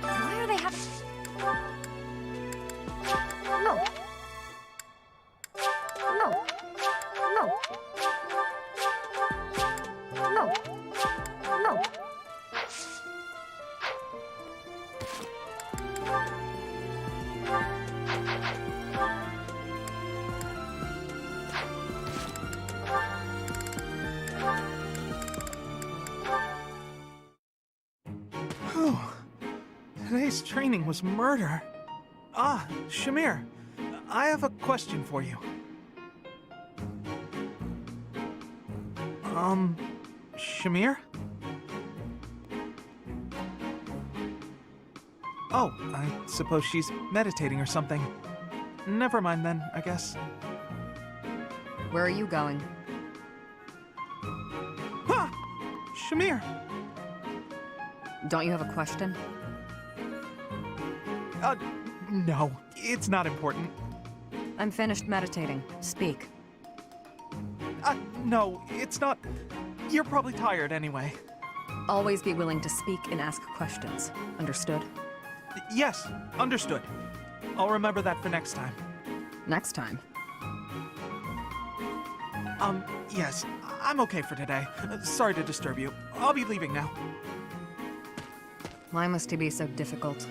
Why are they having... No. No. No. No. No. Whew. Today's training was murder. Ah, Shamir, I have a question for you. Shamir? Oh, I suppose she's meditating or something. Never mind then, I guess. Where are you going? Ah! Shamir! Don't you have a question? No, it's not important. I'm finished meditating. Speak. No, it's not. You're probably tired anyway. Always be willing to speak and ask questions. Understood? Yes, understood. I'll remember that for next time. Next time? Yes, I'm okay for today. Sorry to disturb you. I'll be leaving now. Why must he be so difficult?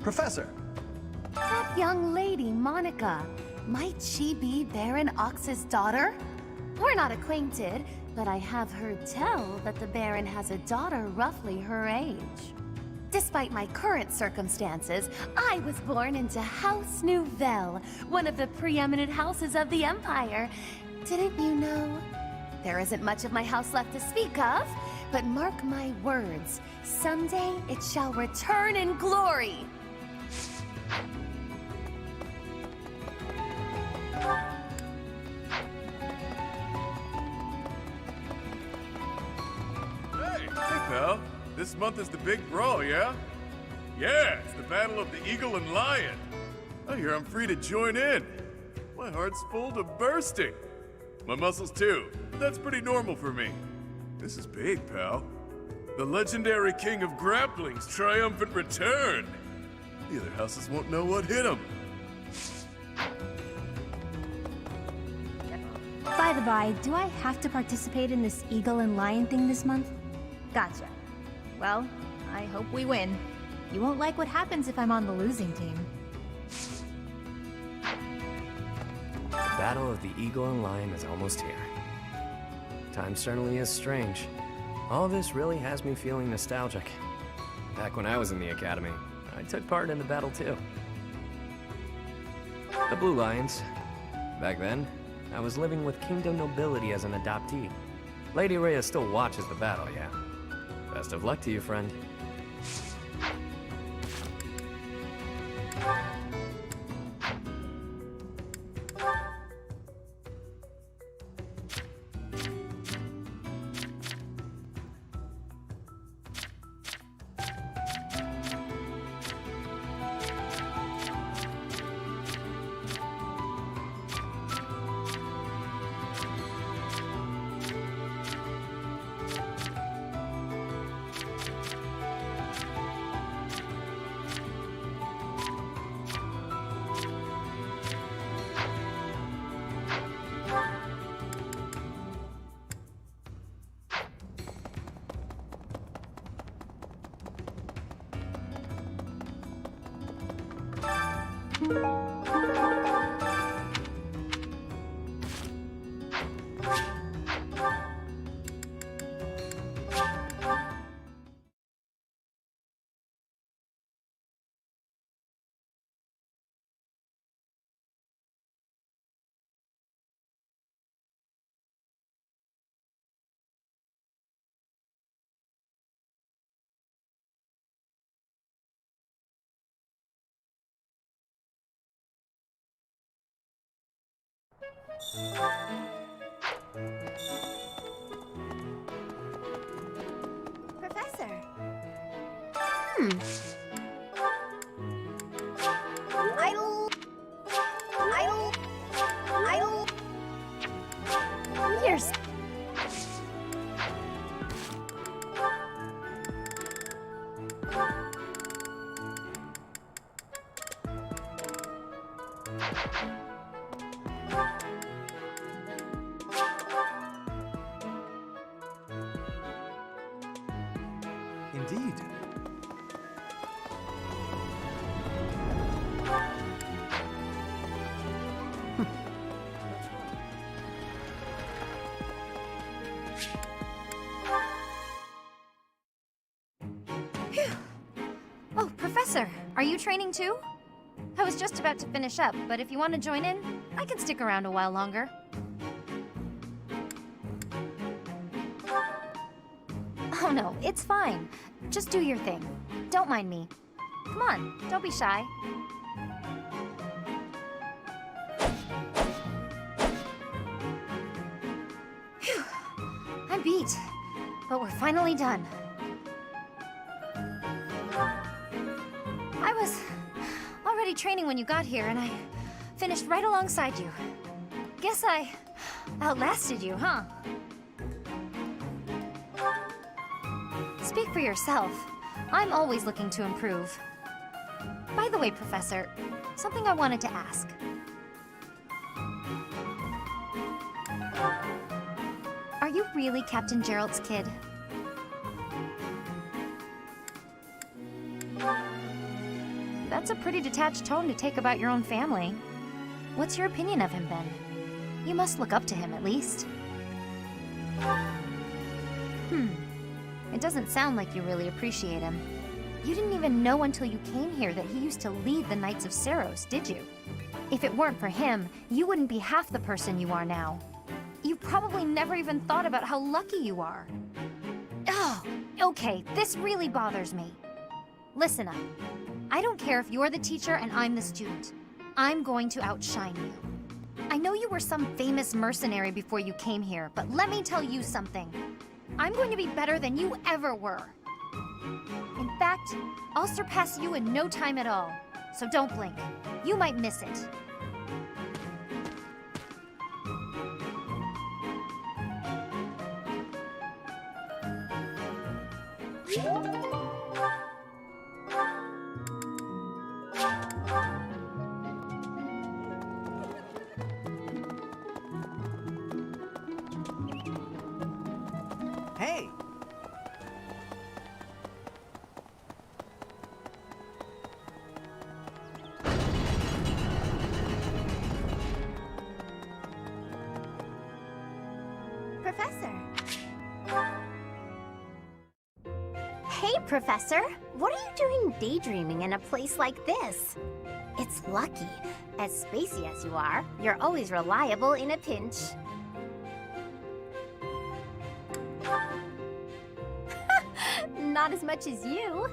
Professor! That young lady, Monica. Might she be Baron Ox's daughter? We're not acquainted, but I have heard tell that the Baron has a daughter roughly her age. Despite my current circumstances, I was born into House Nouvelle, one of the preeminent houses of the Empire. Didn't you know? There isn't much of my house left to speak of, but mark my words, someday it shall return in glory. Hey, pal. This month is the big brawl, yeah? Yeah, it's the Battle of the Eagle and Lion. I hear I'm free to join in. My heart's full to bursting. My muscles too, but that's pretty normal for me. This is big, pal. The legendary king of grappling's triumphant return. The other houses won't know what hit him. By the by, do I have to participate in this Eagle and Lion thing this month? Gotcha. Well, I hope we win. You won't like what happens if I'm on the losing team. The Battle of the Eagle and Lion is almost here. Time certainly is strange. All this really has me feeling nostalgic. Back when I was in the academy, I took part in the battle too. The Blue Lions. Back then, I was living with kingdom nobility as an adoptee. Lady Rhea still watches the battle, yeah. Best of luck to you, friend. Professor. Here's... Indeed. Oh, Professor, are you training too? I was just about to finish up, but if you want to join in, I can stick around a while longer. Oh no, it's fine. Just do your thing. Don't mind me. Come on, don't be shy. Phew. I'm beat, but we're finally done. I was already training when you got here, and I finished right alongside you. Guess I outlasted you, huh? Speak for yourself. I'm always looking to improve. By the way, Professor, something I wanted to ask. Are you really Captain Gerald's kid? That's a pretty detached tone to take about your own family. What's your opinion of him, then? You must look up to him, at least. It doesn't sound like you really appreciate him. You didn't even know until you came here that he used to lead the Knights of Seiros, did you? If it weren't for him, you wouldn't be half the person you are now. You probably never even thought about how lucky you are. Oh, okay, this really bothers me. Listen up. I don't care if you're the teacher and I'm the student. I'm going to outshine you. I know you were some famous mercenary before you came here, but let me tell you something. I'm going to be better than you ever were. In fact, I'll surpass you in no time at all. So don't blink. You might miss it. Hey! Professor. Hey, Professor. What are you doing daydreaming in a place like this? It's lucky. As spacey as you are, you're always reliable in a pinch. Not as much as you.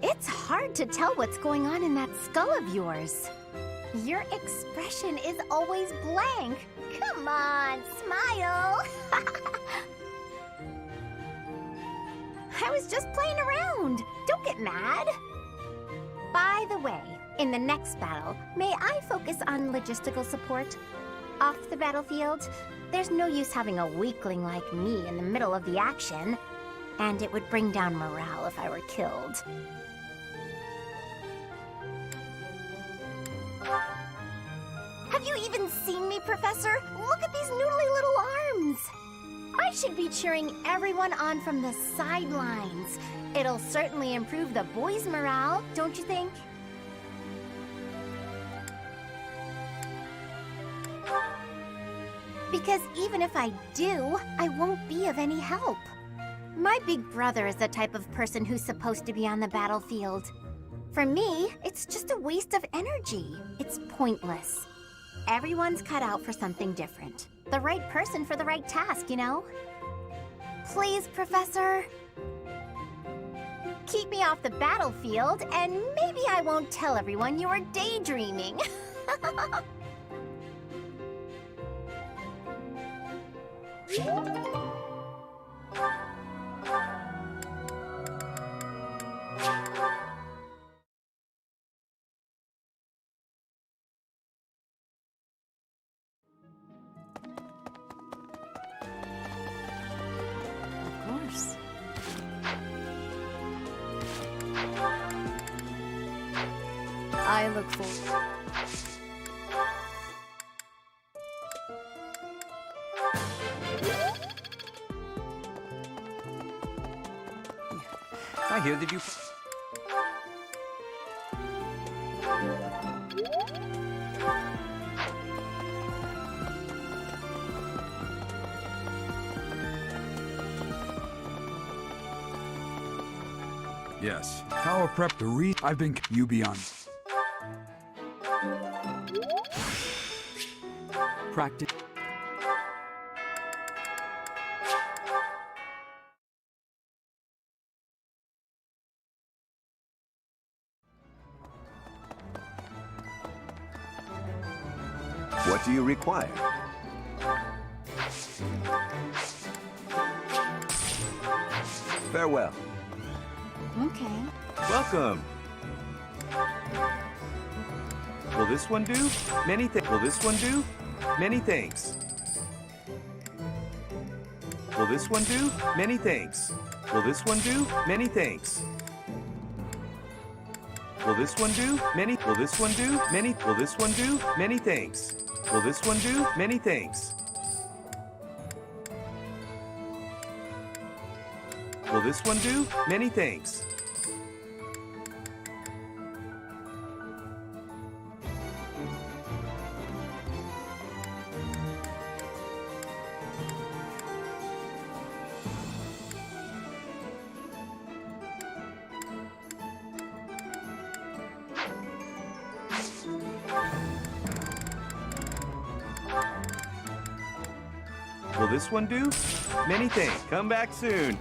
It's hard to tell what's going on in that skull of yours. Your expression is always blank. Come on, smile. I was just playing around. Don't get mad. By the way, in the next battle, may I focus on logistical support? Off the battlefield, there's no use having a weakling like me in the middle of the action. And it would bring down morale if I were killed. Have you even seen me, Professor? Look at these noodly little arms! I should be cheering everyone on from the sidelines. It'll certainly improve the boys' morale, don't you think? Because even if I do, I won't be of any help. My big brother is the type of person who's supposed to be on the battlefield. For me, it's just a waste of energy. It's pointless. Everyone's cut out for something different. The right person for the right task, you know? Please, Professor. Keep me off the battlefield, and maybe I won't tell everyone you were daydreaming. Of course. I look forward. I hear that you... Yes. Power prep the I've been you beyond. Practice. What do you require? Farewell. Okay. Welcome. Will this one do? Many thanks. Will this one do? Many thanks. Will this one do? Many thanks. Will this one do? Many thanks. Will this one do? Many. Will this one do? Many. Will this one do? Many thanks. Will this one do? Many thanks. Will this one do? Many thanks. Will this one do? Many thanks. Come back soon.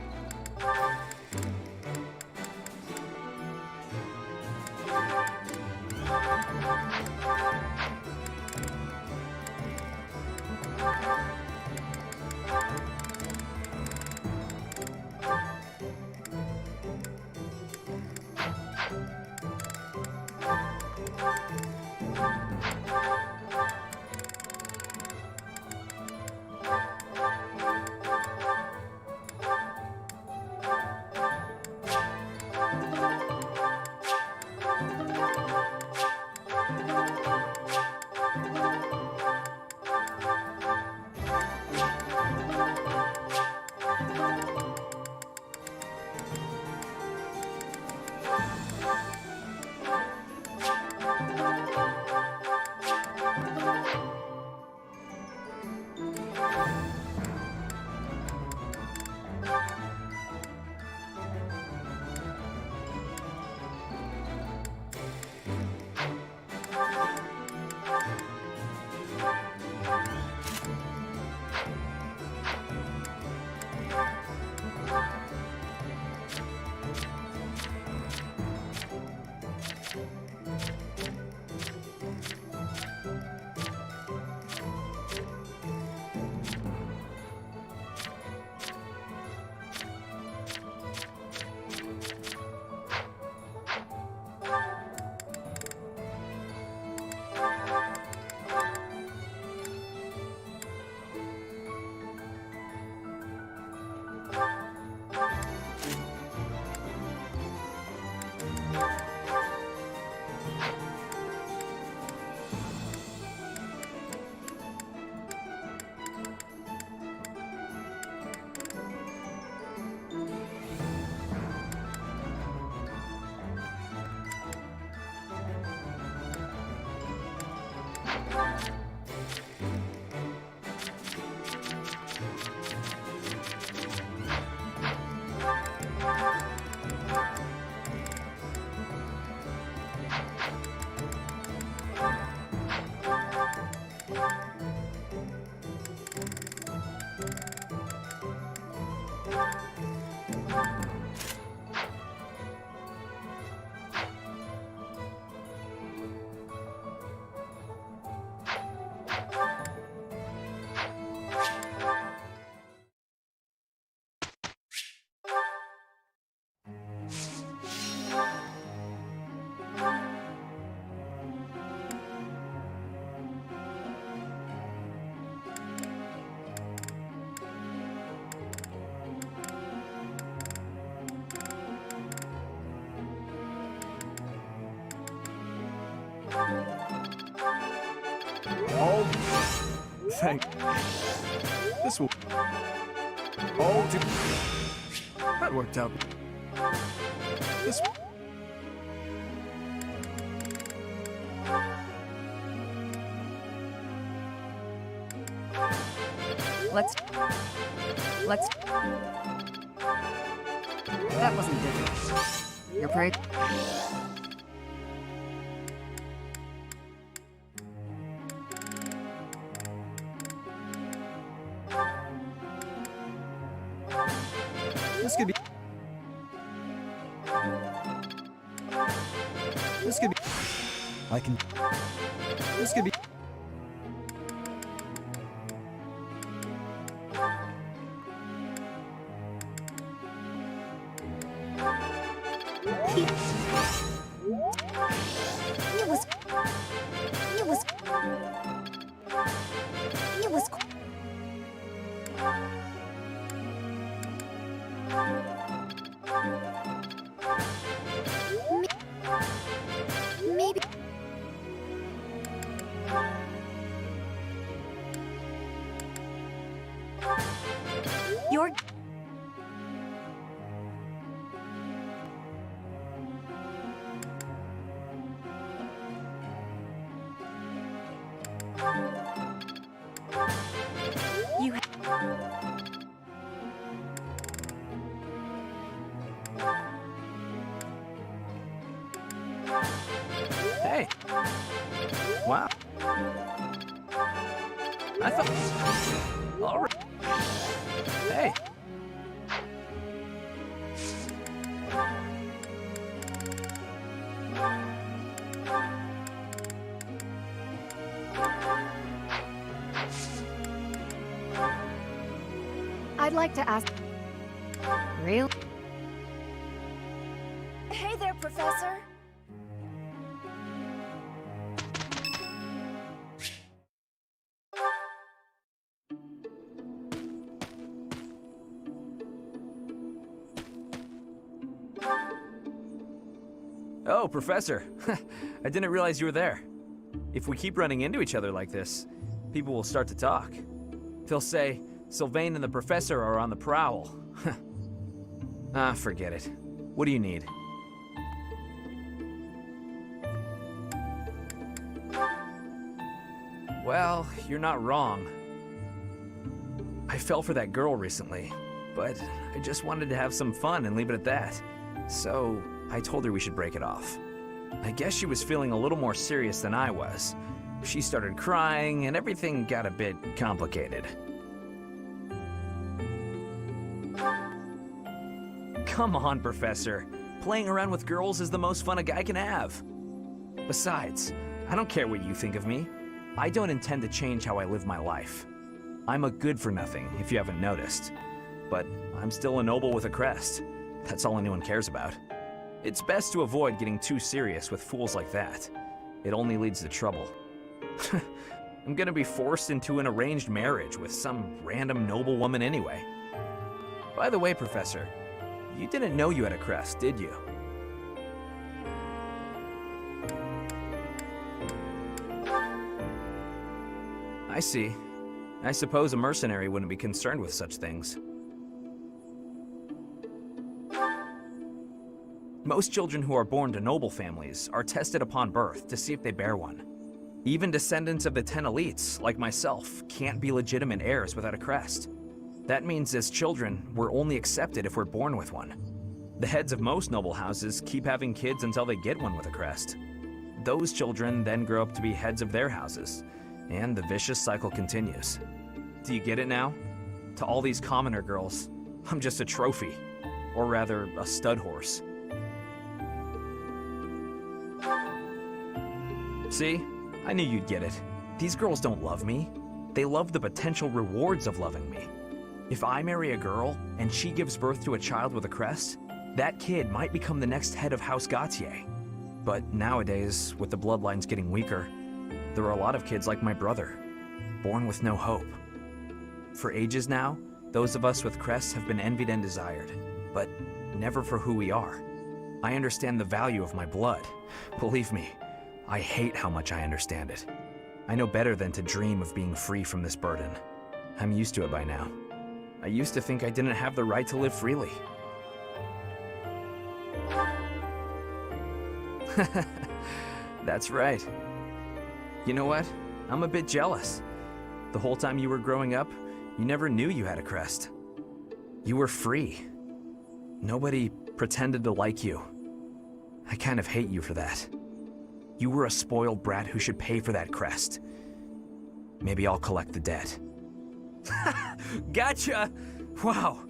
All thank. This will all do. That worked out. This. Let's. That wasn't difficult. You're pretty. This could be. This could be. I can. This could be. It was. Maybe. You're. You. Hey. Wow. I thought... All right. Hey. I'd like to ask. Really? Hey there, Professor. Oh, Professor. I didn't realize you were there. If we keep running into each other like this, people will start to talk. They'll say, Sylvain and the Professor are on the prowl. Ah, forget it. What do you need? Well, you're not wrong. I fell for that girl recently, but I just wanted to have some fun and leave it at that. So, I told her we should break it off. I guess she was feeling a little more serious than I was. She started crying, and everything got a bit complicated. Come on, Professor. Playing around with girls is the most fun a guy can have. Besides, I don't care what you think of me. I don't intend to change how I live my life. I'm a good-for-nothing, if you haven't noticed. But I'm still a noble with a crest. That's all anyone cares about. It's best to avoid getting too serious with fools like that. It only leads to trouble. I'm gonna be forced into an arranged marriage with some random noble woman anyway. By the way, Professor, you didn't know you had a crest, did you? I see. I suppose a mercenary wouldn't be concerned with such things. Most children who are born to noble families are tested upon birth to see if they bear one. Even descendants of the 10 elites, like myself, can't be legitimate heirs without a crest. That means as children, we're only accepted if we're born with one. The heads of most noble houses keep having kids until they get one with a crest. Those children then grow up to be heads of their houses, And the vicious cycle continues. Do you get it now? To all these commoner girls, I'm just a trophy. Or rather, a stud horse. See? I knew you'd get it. These girls don't love me. They love the potential rewards of loving me. If I marry a girl, and she gives birth to a child with a crest, that kid might become the next head of House Gautier. But nowadays, with the bloodlines getting weaker, there are a lot of kids like my brother, born with no hope. For ages now, those of us with crests have been envied and desired, but never for who we are. I understand the value of my blood. Believe me, I hate how much I understand it. I know better than to dream of being free from this burden. I'm used to it by now. I used to think I didn't have the right to live freely. That's right. You know what? I'm a bit jealous. The whole time you were growing up, you never knew you had a crest. You were free. Nobody pretended to like you. I kind of hate you for that. You were a spoiled brat who should pay for that crest. Maybe I'll collect the debt. Gotcha! Wow,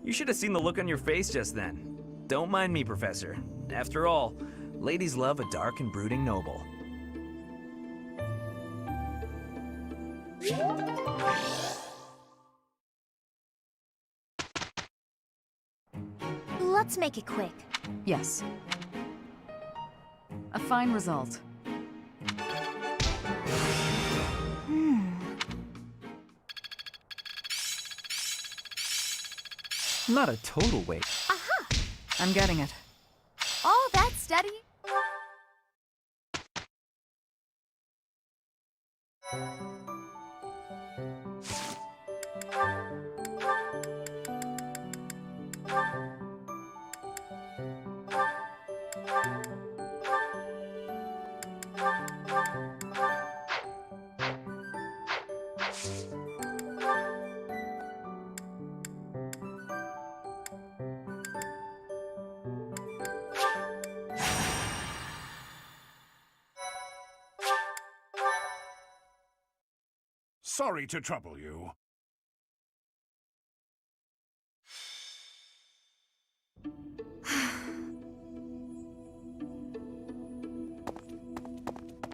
you should have seen the look on your face just then. Don't mind me, Professor. After all, ladies love a dark and brooding noble. Let's make it quick. Yes. A fine result. Not a total waste. Aha! I'm getting it. Oh, that's steady. Sorry to trouble you.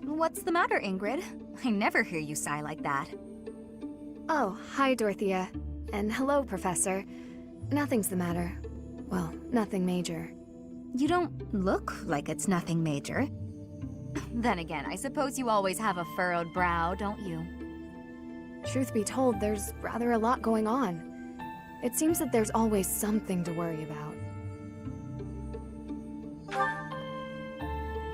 What's the matter, Ingrid? I never hear you sigh like that. Oh, hi, Dorothea. And hello, Professor. Nothing's the matter. Well, nothing major. You don't look like it's nothing major. Then again, I suppose you always have a furrowed brow, don't you? Truth be told, there's rather a lot going on. It seems that there's always something to worry about.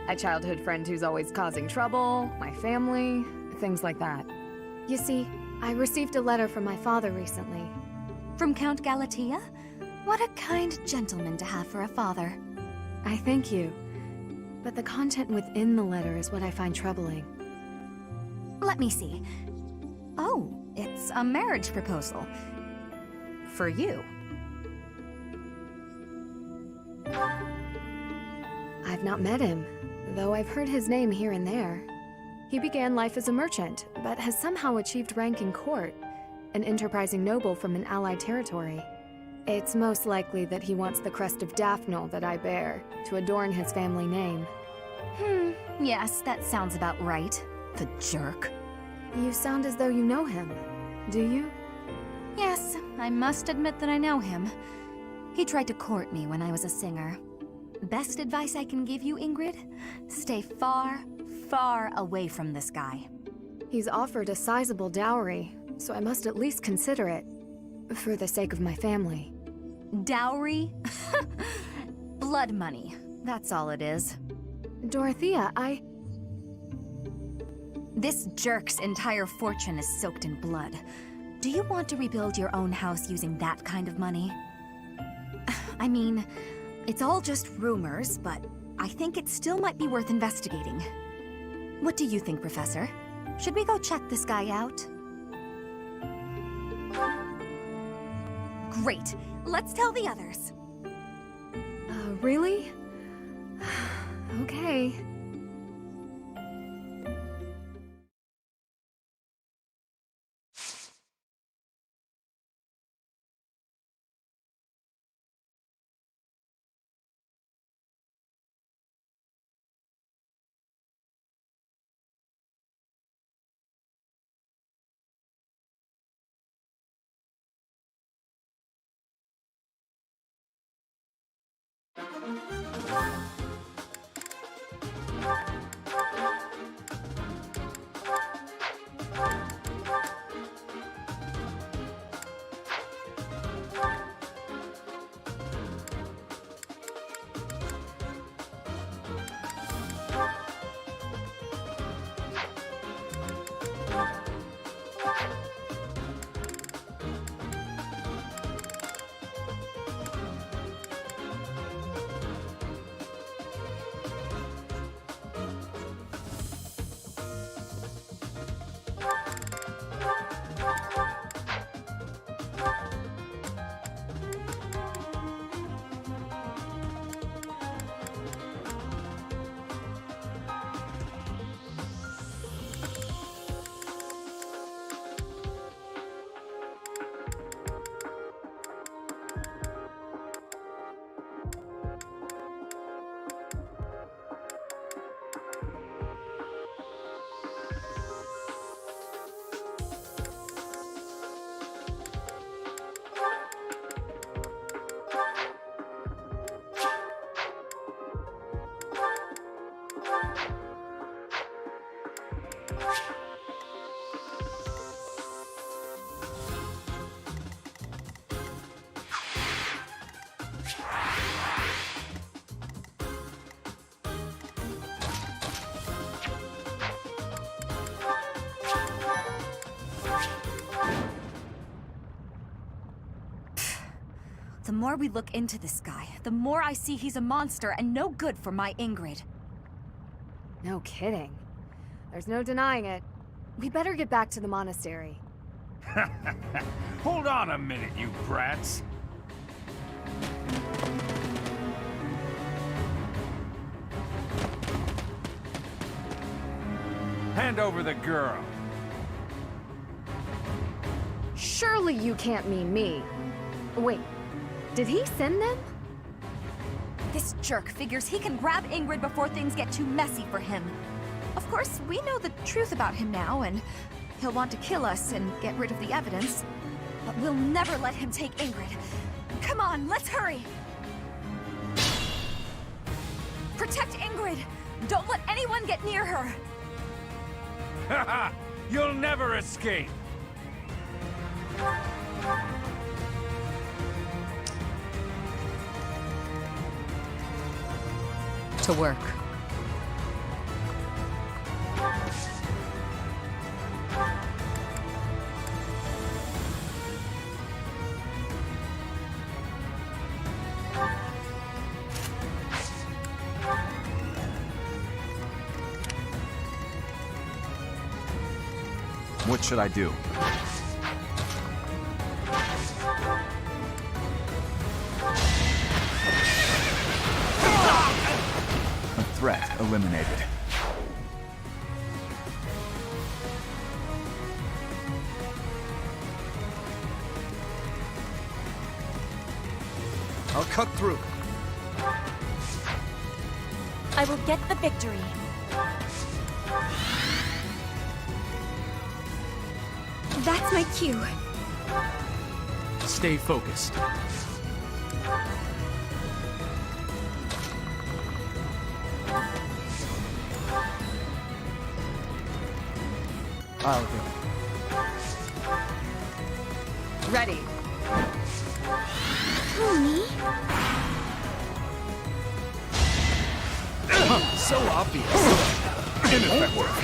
A childhood friend who's always causing trouble, my family, things like that. You see, I received a letter from my father recently. From Count Galatea? What a kind gentleman to have for a father. I thank you. But the content within the letter is what I find troubling. Let me see. Oh, it's a marriage proposal. For you. I've not met him, though I've heard his name here and there. He began life as a merchant, but has somehow achieved rank in court, an enterprising noble from an allied territory. It's most likely that he wants the crest of Daphne that I bear, to adorn his family name. Yes, that sounds about right. The jerk. You sound as though you know him. Do you? Yes, I must admit that I know him. He tried to court me when I was a singer. Best advice I can give you, Ingrid? Stay far, far away from this guy. He's offered a sizable dowry, so I must at least consider it. For the sake of my family. Dowry? Blood money. That's all it is. Dorothea, This jerk's entire fortune is soaked in blood. Do you want to rebuild your own house using that kind of money? I mean, it's all just rumors, but I think it still might be worth investigating. What do you think, Professor? Should we go check this guy out? Great. Let's tell the others. Really? Okay. The more we look into this guy, the more I see he's a monster and no good for my Ingrid. No kidding. There's no denying it. We better get back to the monastery. Hold on a minute, you brats. Hand over the girl. Surely you can't mean me. Wait, did he send them? This jerk figures he can grab Ingrid before things get too messy for him. Of course, we know the truth about him now, and he'll want to kill us and get rid of the evidence. But we'll never let him take Ingrid. Come on, let's hurry! Protect Ingrid! Don't let anyone get near her! Haha! You'll never escape! To work. What should I do? A threat eliminated. I'll cut through. I will get the victory. That's my cue. Stay focused. I'll go. Ready. Me? So obvious. Innocent work.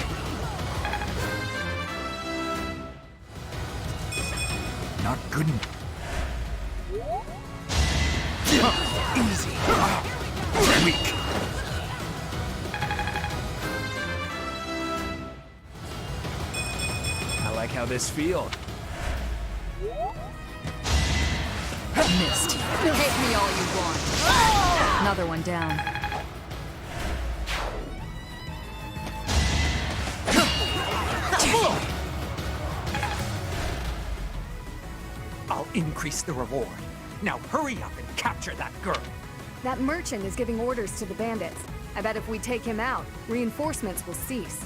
Not good enough. Easy. Weak. I like how this feels. Missed. Hit me all you want. Another one down. I'll increase the reward. Now hurry up and capture that girl. That merchant is giving orders to the bandits. I bet if we take him out, reinforcements will cease.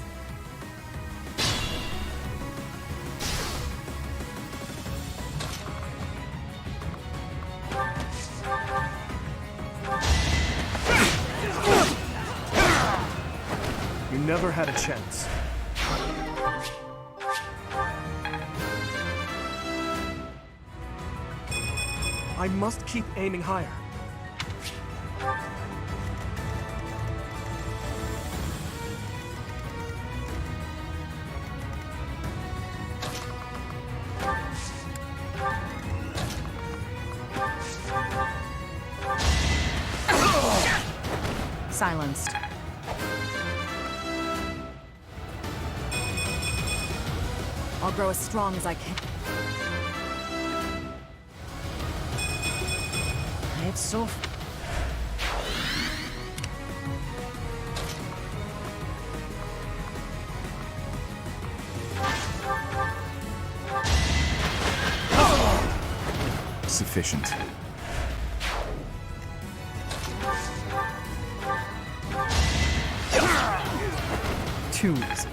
never had a chance. I must keep aiming higher. Silenced. I'll grow as strong as I can. It's so... Sufficient. Too easy.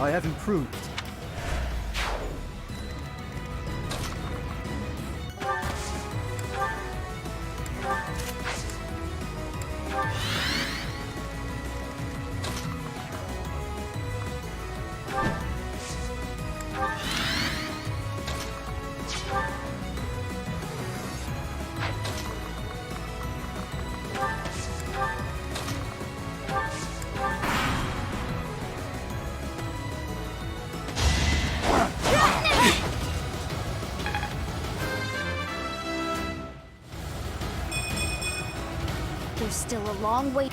I have improved. There's still a long way.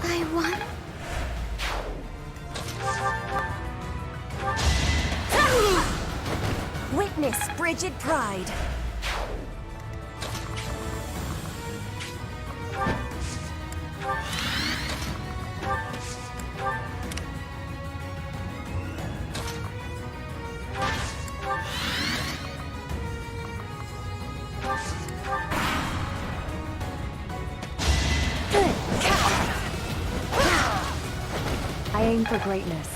I won. Witness frigid pride. I aim for greatness.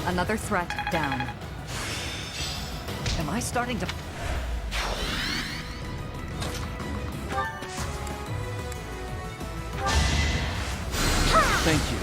Another threat down. Am I starting to... Thank you.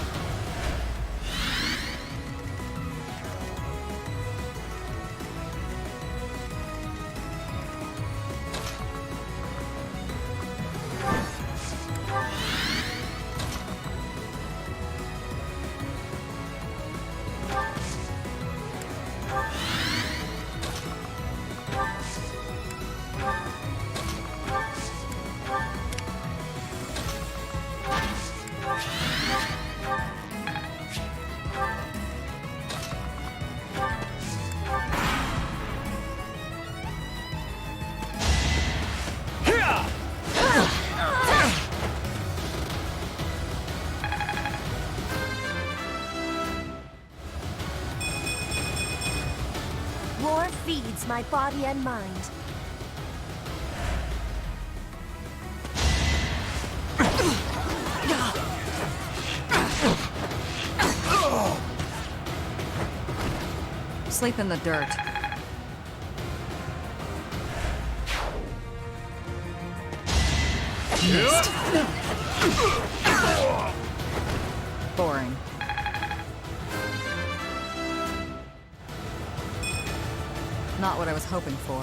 War feeds my body and mind. Sleep in the dirt. Missed. Boring. Not what I was hoping for.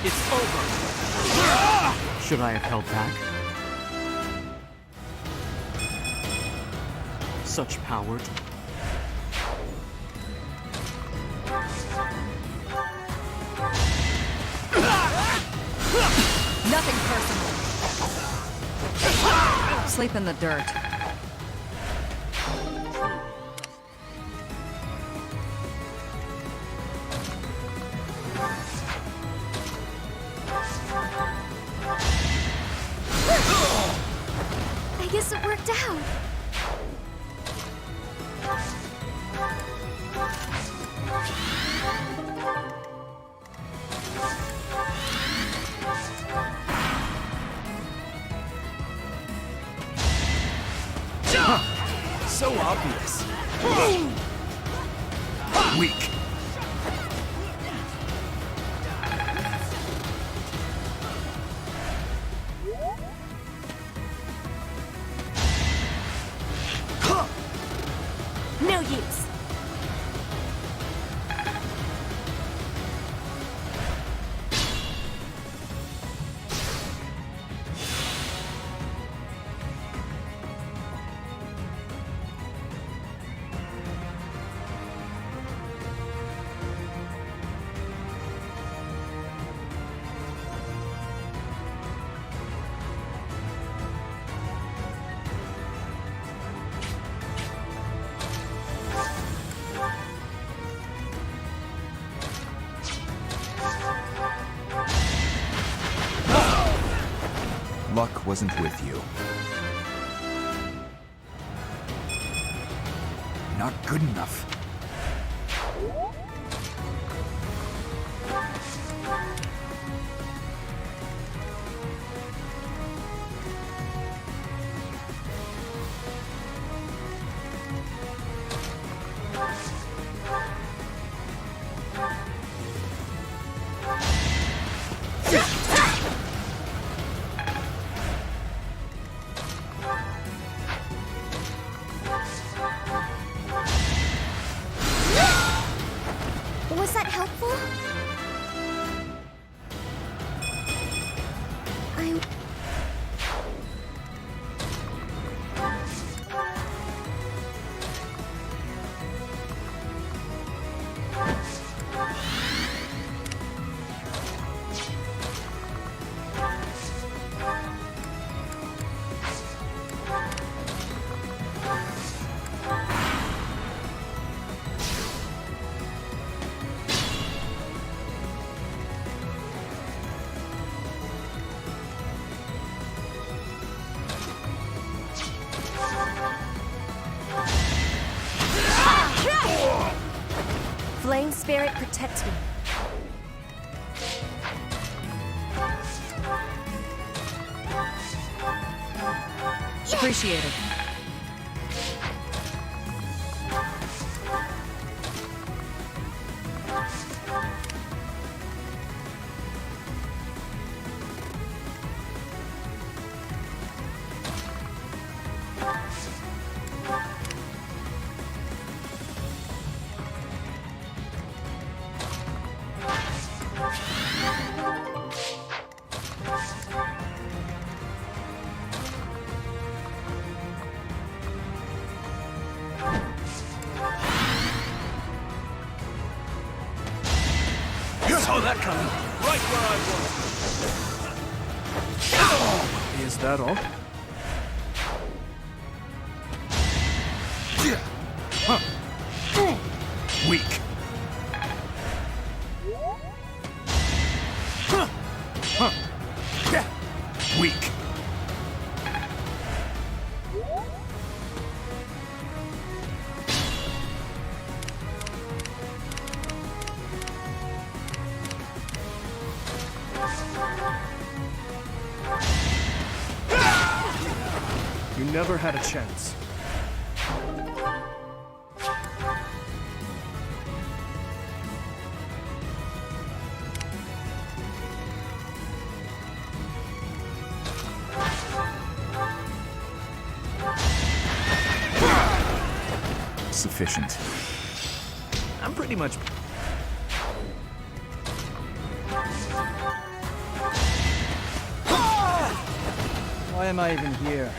It's over! Should I have held back? Such power. Nothing personal. Sleep in the dirt. I guess it worked out. So obvious. Weak. No use. Luck wasn't with you. Not good enough. Was that helpful? Flame Spirit protects me. Appreciated. Saw that coming. Right where I was. Is that all? Weak. You never had a chance. Sufficient. I'm pretty much... Why am I even here?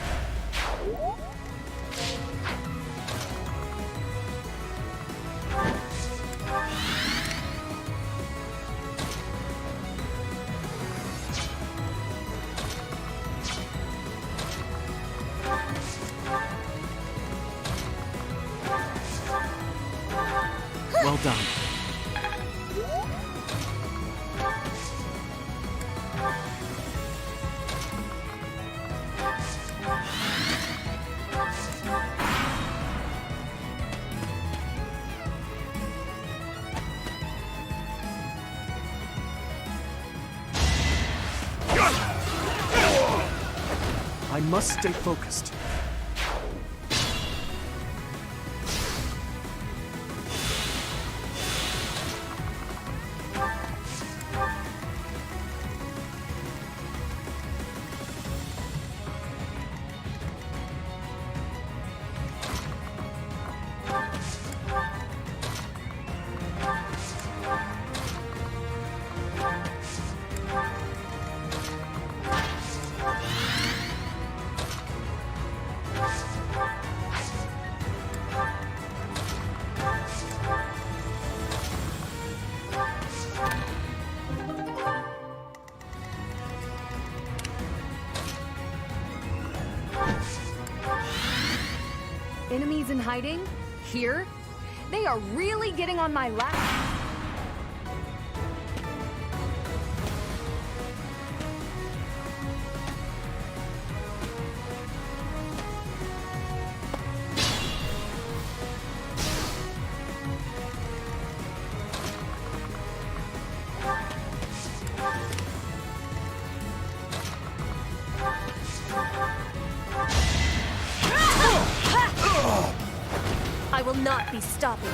Well done. I must stay focused. Enemies in hiding? Here? They are really getting on my lap. I will not be stopping.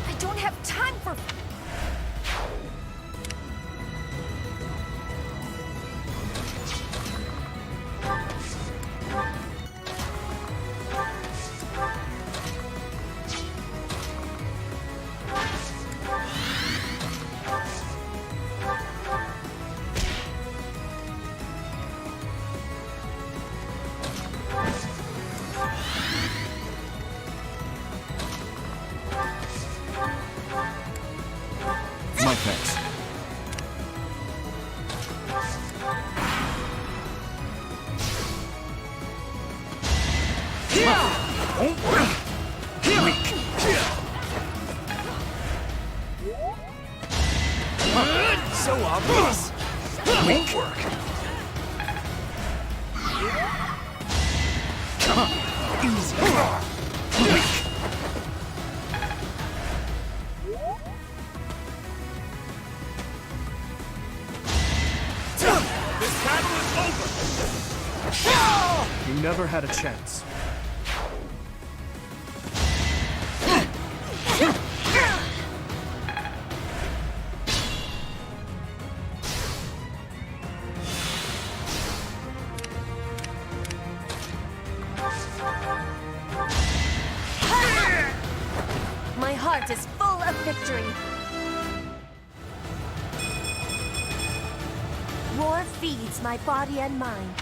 I don't have time for... My thanks. So obvious. Weak work. Easy. Weak. This battle is over! You never had a chance. My heart is full of victory. War feeds my body and mind.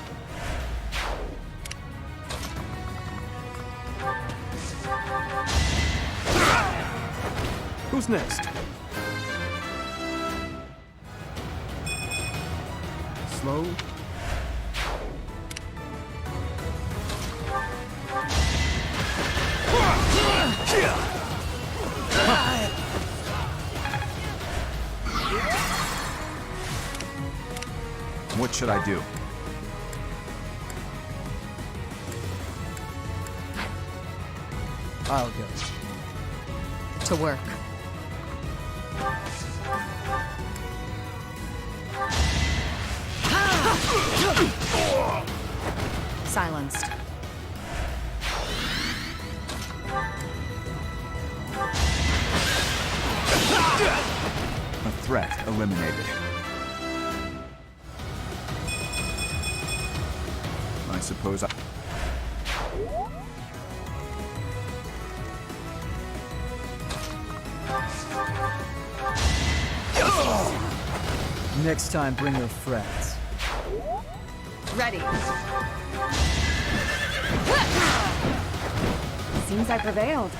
Who's next? Slow. What should I do? I'll go. To work. silenced. A threat eliminated. I suppose I... Next time, bring your friends. Ready. Seems I prevailed.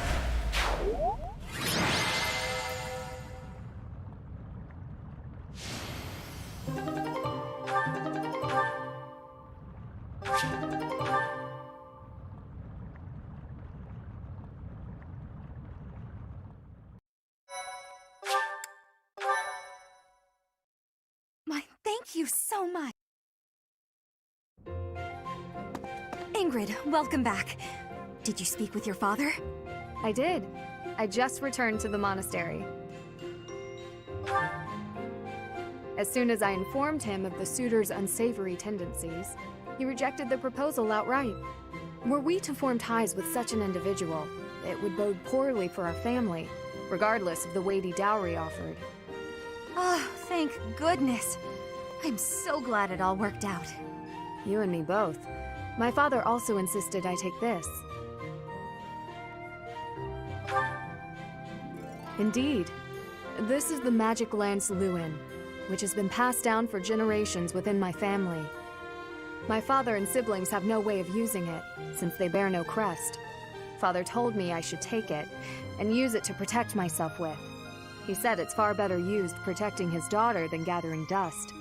My, thank you so much. Ingrid, welcome back. Did you speak with your father? I did. I just returned to the monastery. As soon as I informed him of the suitor's unsavory tendencies, he rejected the proposal outright. Were we to form ties with such an individual, it would bode poorly for our family, regardless of the weighty dowry offered. Oh, thank goodness. I'm so glad it all worked out. You and me both. My father also insisted I take this. Indeed. This is the magic lance Lewin, which has been passed down for generations within my family. My father and siblings have no way of using it, since they bear no crest. Father told me I should take it, and use it to protect myself with. He said it's far better used protecting his daughter than gathering dust.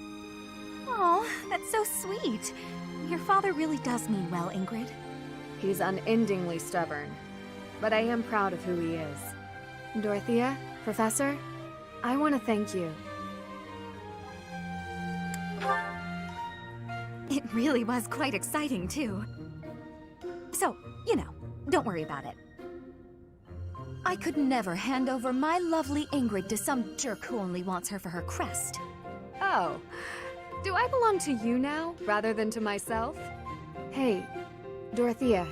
Oh, that's so sweet. Your father really does mean well, Ingrid. He's unendingly stubborn, but I am proud of who he is. Dorothea, Professor, I want to thank you. It really was quite exciting, too. So, you know, don't worry about it. I could never hand over my lovely Ingrid to some jerk who only wants her for her crest. Oh, do I belong to you now, rather than to myself? Hey, Dorothea.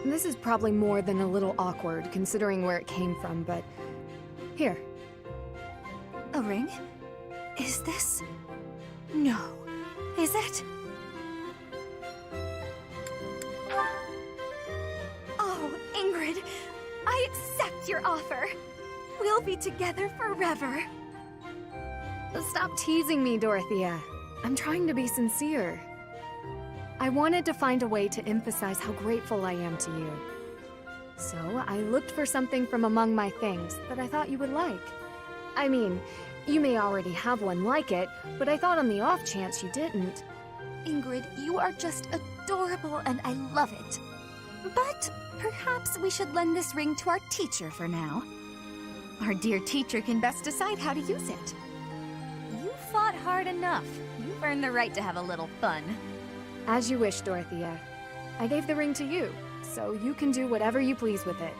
This is probably more than a little awkward, considering where it came from, but... Here. A ring? Is this... No. Is it? Oh, Ingrid, I accept your offer. We'll be together forever. Stop teasing me, Dorothea. I'm trying to be sincere. I wanted to find a way to emphasize how grateful I am to you. So I looked for something from among my things that I thought you would like. I mean, you may already have one like it, but I thought on the off chance you didn't. Ingrid, you are just adorable and I love it. But perhaps we should lend this ring to our teacher for now. Our dear teacher can best decide how to use it. You fought hard enough. You've earned the right to have a little fun. As you wish, Dorothea. I gave the ring to you, so you can do whatever you please with it.